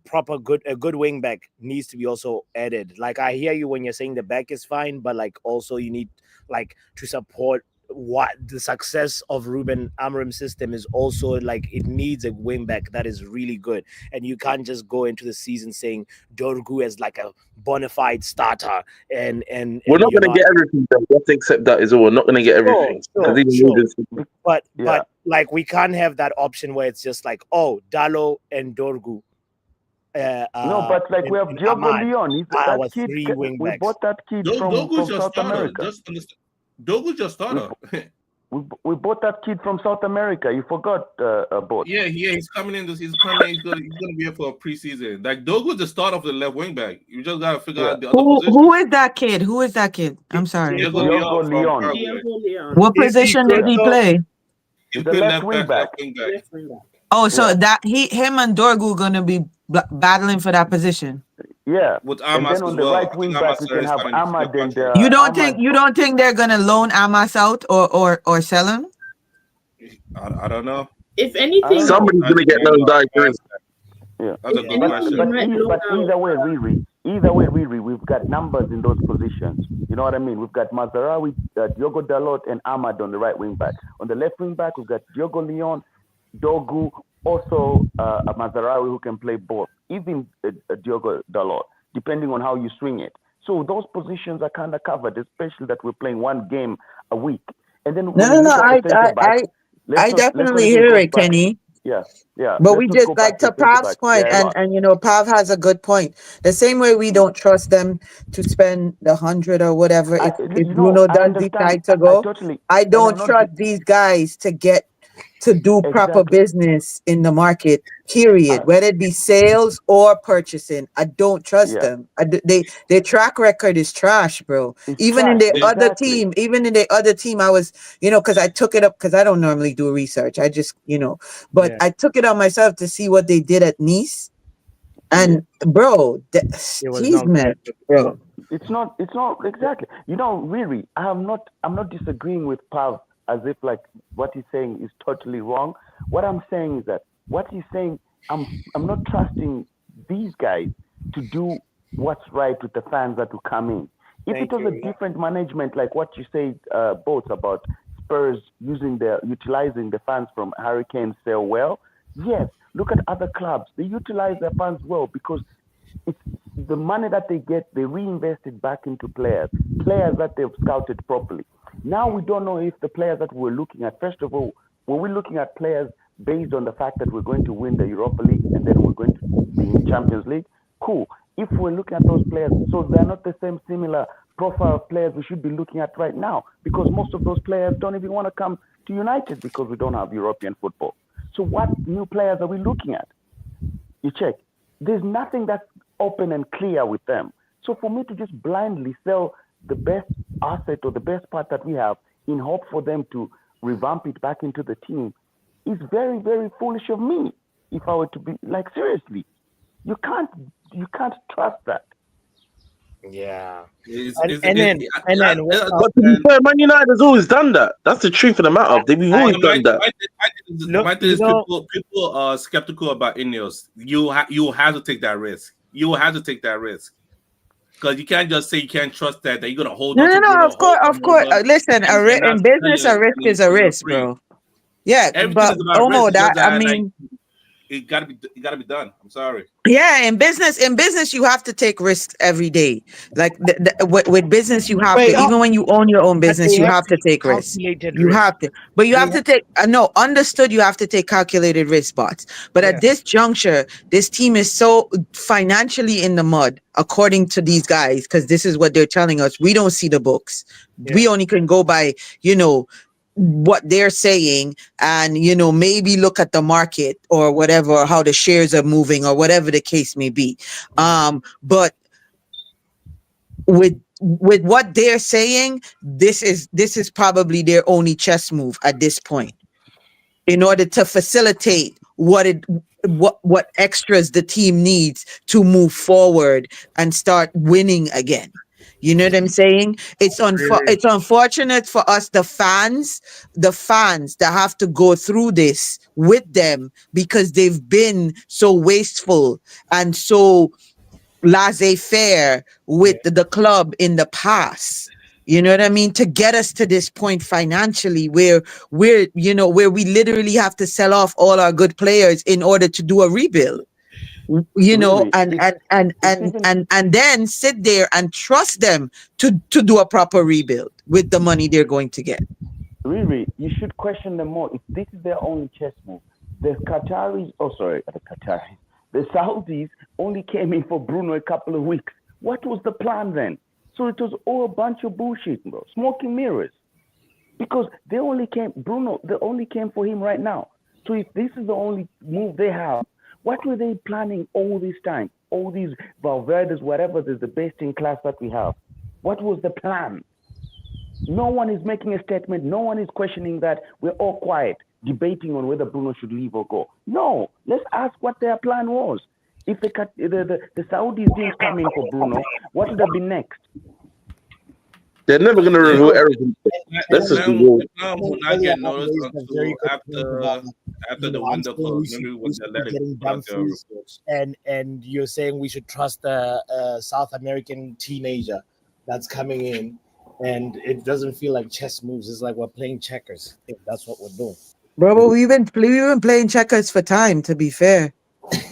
good wing back needs to be also added. Like I hear you when you're saying the back is fine, but like also you need like to support what the success of Ruben Amorim's system is also like it needs a wing back that is really good, and you can't just go into the season saying Dorgu as like a bona fide starter and we're not going to get everything though. Let's accept that as well. We're not going to get everything. But like we can't have that option where it's just like, oh, Dalo and Dorgu. No, but like we have Diogo Leon. He's that kid. We bought that kid from South America. Dogu's your starter. We bought that kid from South America. You forgot about. Yeah, he's coming in. He's gonna be here for a preseason. Like Dogu's the start of the left wing back. You just gotta figure out the other position. Who is that kid? Who is that kid? I'm sorry. Diego Leon. What position did he play? He the left wing back. Oh, so that him and Dorgu gonna be battling for that position. Yeah, with Ahmad and then on the right wing back, you can have Ahmad and you don't think they're gonna loan Ahmad out or sell him? I don't know. If anything, somebody's gonna get loaned out. Yeah, that's a good question. But either way, Riri, we've got numbers in those positions. You know what I mean? We've got Mazarawi, Diogo Dalot, and Ahmad on the right wing back. On the left wing back, we've got Diogo Leon, Dogu, also a Mazarawi who can play both, even Diogo Dalot, depending on how you swing it. So those positions are kind of covered, especially that we're playing one game a week. And then I definitely hear it, Kenny. Yeah. But we just like to Pav's point, and you know, Pav has a good point. The same way we don't trust them to spend the 100 or whatever if Bruno does decide to go. I don't trust these guys to do proper business in the market, period, whether it be sales or purchasing. I don't trust them. Their track record is trash, bro. Even in the other team, I was, you know, because I took it up because I don't normally do research. I just, you know, but I took it on myself to see what they did at Nice. And bro, he's mad, bro. It's not exactly. You know, really, I'm not disagreeing with Pav as if like what he's saying is totally wrong. What I'm saying is that what he's saying, I'm not trusting these guys to do what's right with the fans that will come in. If it was a different management, like what you said, both about Spurs utilizing the fans from Hurricane sale well, yes. Look at other clubs; they utilize their fans well because it's the money that they get, they reinvest it back into players that they've scouted properly. Now we don't know if the players that we're looking at, first of all, when we're looking at players based on the fact that we're going to win the Europa League and then we're going to be in Champions League, cool. If we're looking at those players, so they're not the same similar profile of players we should be looking at right now because most of those players don't even want to come to United because we don't have European football. So what new players are we looking at? You check. There's nothing that's open and clear with them. So for me to just blindly sell the best asset or the best part that we have in hope for them to revamp it back into the team is very, very foolish of me. If I were to be like, seriously, you can't trust that. Yeah. But to be fair, Man United has always done that. That's the truth of the matter. We've always done that. People are skeptical about Ineos. You have to take that risk. You will have to take that risk. Because you can't just say you can't trust that you're gonna hold on to Bruno. No, of course. Listen, in business, a risk is a risk, bro. Yeah, everything but is about risk. that I mean, it gotta be done. I'm sorry. Yeah, in business, you have to take risks every day. Like with business, you have to. Even when you own your own business, you have to take risks. You have to, but you have to take. No, understood. You have to take calculated risk, but at this juncture, this team is so financially in the mud, according to these guys, because this is what they're telling us. We don't see the books. We only can go by, what they're saying, and maybe look at the market or whatever, how the shares are moving or whatever the case may be. But with what they're saying, this is probably their only chess move at this point, in order to facilitate what extras the team needs to move forward and start winning again. You know what I'm saying? It's unfortunate for us, the fans that have to go through this with them, because they've been so wasteful and so laissez-faire with the club in the past. You know what I mean? To get us to this point financially where we literally have to sell off all our good players in order to do a rebuild. And then sit there and trust them to do a proper rebuild with the money they're going to get. Riri, you should question them more. If this is their only chess move, the Saudis only came in for Bruno a couple of weeks. What was the plan then? So it was all a bunch of bullshit, bro. Smoking mirrors. Because they only came for him right now. So if this is the only move they have, what were they planning all this time? All these Valverdes, whatever is the best in class that we have. What was the plan? No one is making a statement. No one is questioning that. We're all quiet, debating on whether Bruno should leave or go. No, let's ask what their plan was. If the Saudis didn't come in for Bruno, what would have been next? They're never going to reveal everything. That's just the rule. Not get noticed until after the window closed. And you're saying we should trust a South American teenager that's coming in, and it doesn't feel like chess moves. It's like we're playing checkers. I think that's what we're doing. Bro, but we've been playing checkers for time, to be fair.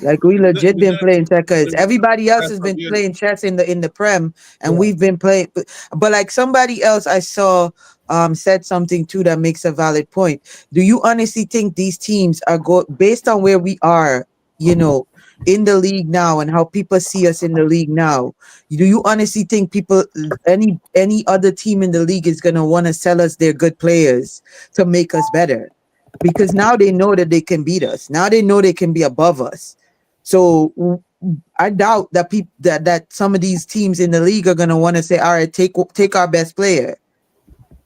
Like, we legit been playing checkers. Everybody else has been playing chess in the Prem, and we've been playing. But like somebody else I saw said something too that makes a valid point. Do you honestly think these teams are based on where we are, in the league now and how people see us in the league now? Do you honestly think any other team in the league is gonna want to sell us their good players to make us better? Because now they know that they can beat us. Now they know they can be above us. So I doubt that that some of these teams in the league are gonna want to say, "All right, take our best player."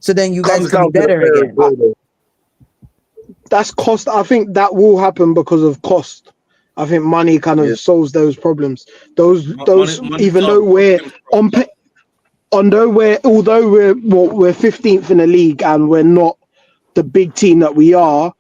So then you guys can be better again. That's cost. I think that will happen because of cost. I think money kind of solves those problems. Even though we're although we're 15th in the league and we're not the big team that we are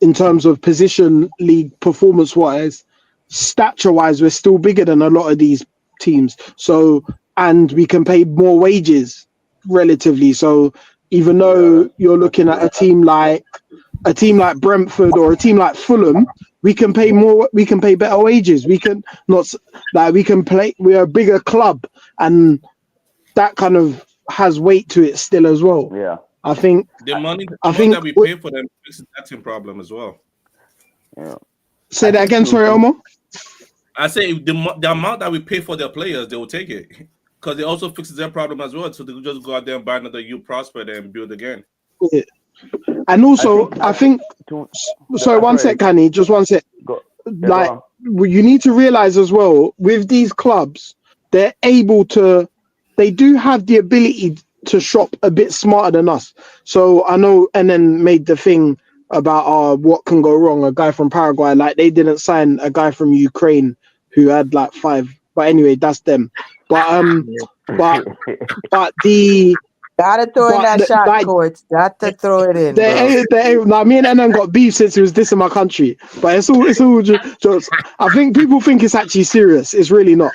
in terms of position league performance wise, stature wise, we're still bigger than a lot of these teams. So, and we can pay more wages relatively. So even though you're looking at a team like Brentford or a team like Fulham, we can pay more, we can pay better wages. We can we're a bigger club, and that kind of has weight to it still as well. Yeah. I think the money that we pay for them fixes that same problem as well. Yeah. Say that again, sorry, Omar. I say the amount that we pay for their players, they will take it because it also fixes their problem as well. So they will just go out there and buy another youth prospect and build again. Yeah. And also, I think sorry, one sec, Kenny, just one sec. You need to realize as well, with these clubs, they do have the ability to shop a bit smarter than us. So I know, and then made the thing about what can go wrong. A guy from Paraguay, like they didn't sign a guy from Ukraine who had like 5. But anyway, that's them. But the Gotta throw in that shot, like, coach. Got to throw it in, bro. Now, me and NN got beef since he was dissing my country, but it's all jokes. I think people think it's actually serious. It's really not.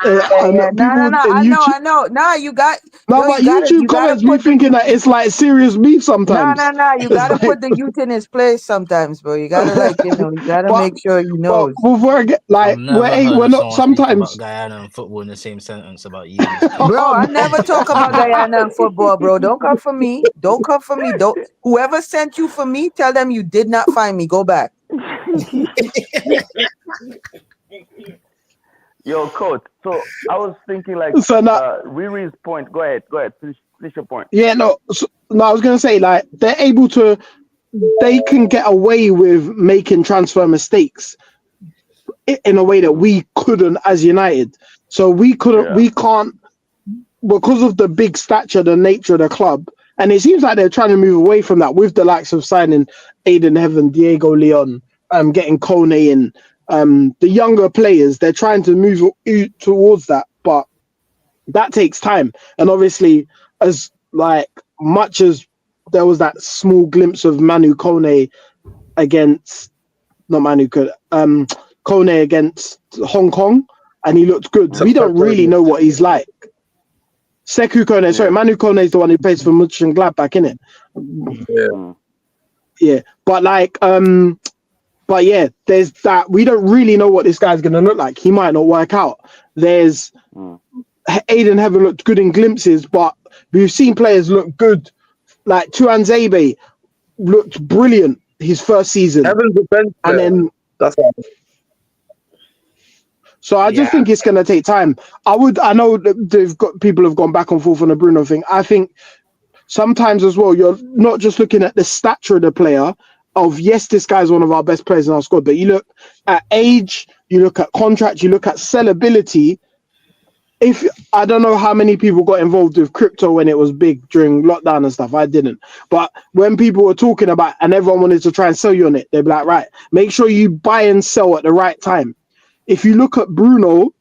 No. I know. Nah, you got. No, yo, but you gotta, YouTube you gotta comments be put thinking that it's like serious beef sometimes. No. You gotta put the youth in his place sometimes, bro. You gotta you gotta make sure he knows. But before I get we're not sometimes. About Guyana and football in the same sentence about you. Bro, I never talk about Guyana and football, bro. Don't come for me. Don't come for me. Don't. Whoever sent you for me, tell them you did not find me. Go back. Yo, coach. So I was thinking like Riri's point. Go ahead. Finish your point. Yeah, no, I was gonna say like they can get away with making transfer mistakes in a way that we couldn't as United. So we can't, because of the big stature, the nature of the club, and it seems like they're trying to move away from that with the likes of signing Aiden Heaven, Diego Leon, getting Kone in. The younger players, they're trying to move towards that, but that takes time. And obviously, as like much as there was that small glimpse of Manu Kone against Kone against Hong Kong, and he looked good. We don't really know what he's like. Sekou Kone, sorry, Manu Kone is the one who plays for Mönchengladbach, innit? Yeah, but yeah, there's that. We don't really know what this guy's gonna look like. He might not work out. There's Aiden Heaven looked good in glimpses, but we've seen players look good. Like Tuanzebe looked brilliant his first season, and then so I just think it's gonna take time. I know that people have gone back and forth on the Bruno thing. I think sometimes as well, you're not just looking at the stature of the player. Of yes, this guy's one of our best players in our squad, but you look at age, you look at contract, you look at sellability. If I don't know how many people got involved with crypto when it was big during lockdown and stuff, I didn't. But when people were talking about and everyone wanted to try and sell you on it, they'd be like, right, make sure you buy and sell at the right time. If you look at Bruno,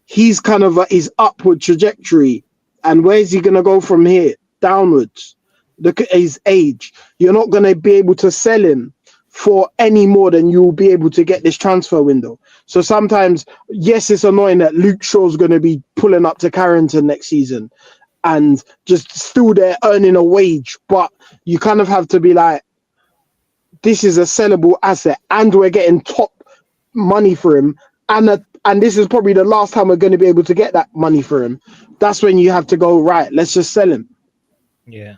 he's kind of his upward trajectory, and where's he gonna go from here? Downwards. Look at his age. You're not going to be able to sell him for any more than you'll be able to get this transfer window. So sometimes, yes, it's annoying that Luke Shaw's going to be pulling up to Carrington next season and just still there earning a wage. But you kind of have to be like, this is a sellable asset and we're getting top money for him. And this is probably the last time we're going to be able to get that money for him. That's when you have to go, right, let's just sell him. Yeah.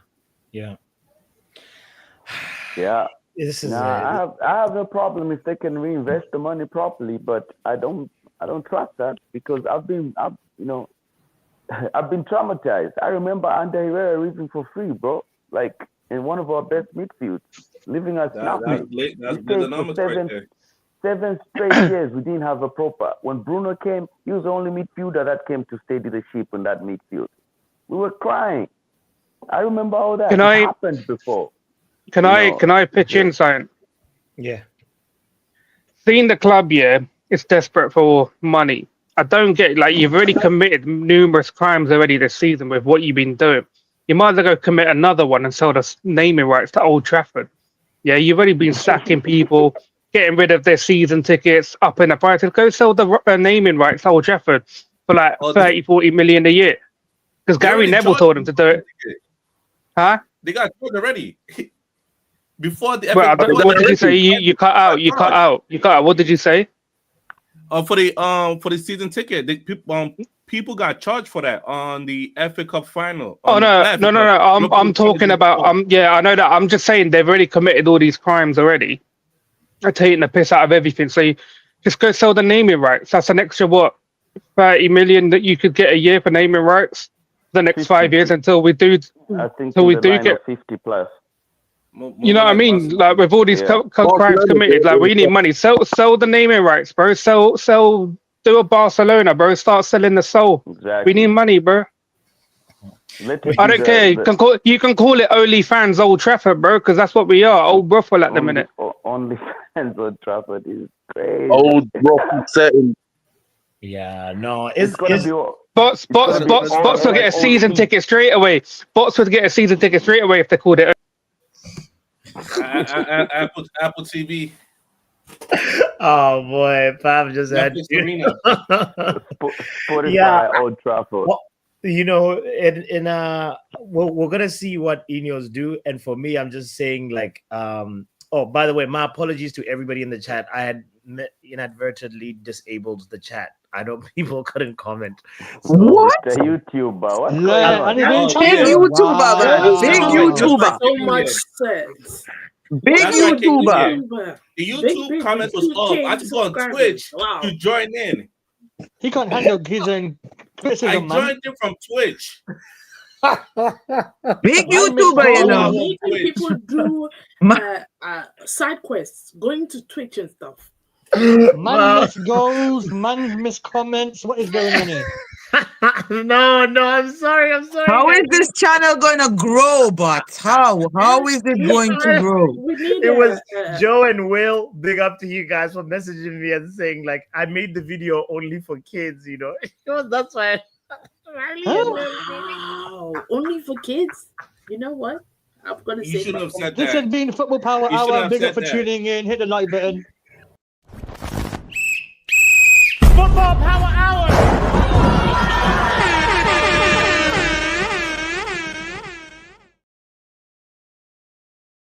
This is I have no problem if they can reinvest the money properly, but I don't trust that because I've been traumatized. I remember Andre Herrera leaving for free, bro. Like in one of our best midfields, leaving us nothing. That's the numbers right there. 7 straight years we didn't have a proper. When Bruno came, he was the only midfielder that came to steady the ship in that midfield. We were crying. I remember all that. It happened before. Can I pitch in something? Yeah. Seeing the club, it's desperate for money. I don't get it. Like, you've already committed numerous crimes already this season with what you've been doing. You might as well go commit another one and sell the naming rights to Old Trafford. Yeah, you've already been sacking people, getting rid of their season tickets, up in the prices. Go sell the naming rights to Old Trafford for like 30, 40 million a year. Because Gary Neville told them to do it. Huh? They got charged already. Before the what did you say? You cut out. You cut out. What did you say? For the season ticket, people got charged for that on the FA Cup final. Oh no. I'm talking about. I know that. I'm just saying they've already committed all these crimes already. They're taking the piss out of everything. So you just go sell the naming rights. That's an extra 30 million that you could get a year for naming rights the next 5 years until we do. I think until we do get 50 plus. You know what I mean? Like with all these crimes committed, like we need money. Sell the naming rights, bro. Do a Barcelona, bro. Start selling the soul. Exactly. We need money, bro. I don't care. You can call it OnlyFans Old Trafford, bro, because that's what we are. Old brothel at the minute. OnlyFans Old Trafford is crazy. Old brothel setting. Yeah, no, it's gonna be. Bots will get a season ticket straight away. Bots would get a season ticket straight away if they called it. Apple TV. Oh boy, Pam just had Spotify Old Trafford. Well, you know, we're gonna see what Ineos do, and for me, I'm just saying, like, oh, by the way, my apologies to everybody in the chat. I had inadvertently disabled the chat. I know people couldn't comment. So, what? The YouTuber. What's going on? Big YouTuber, man. Big YouTuber. So much sense. Big YouTuber. The YouTube comment was off. I had to go on Twitch to join in. He can't handle his criticism, I joined him from Twitch. Big YouTuber, you know. People do side quests, going to Twitch and stuff. Man miss goals, man miss comments. What is going on here? No, I'm sorry. How is this channel going to grow, but how is it going to grow? It was Joe and Will. Big up to you guys for messaging me and saying, like, I made the video only for kids, you know. That's why. Wow, only for kids. You know what? I'm gonna say. Should have said this that. has been Football Power Hour. Big up for tuning in. Hit the like button. Football Power Hour.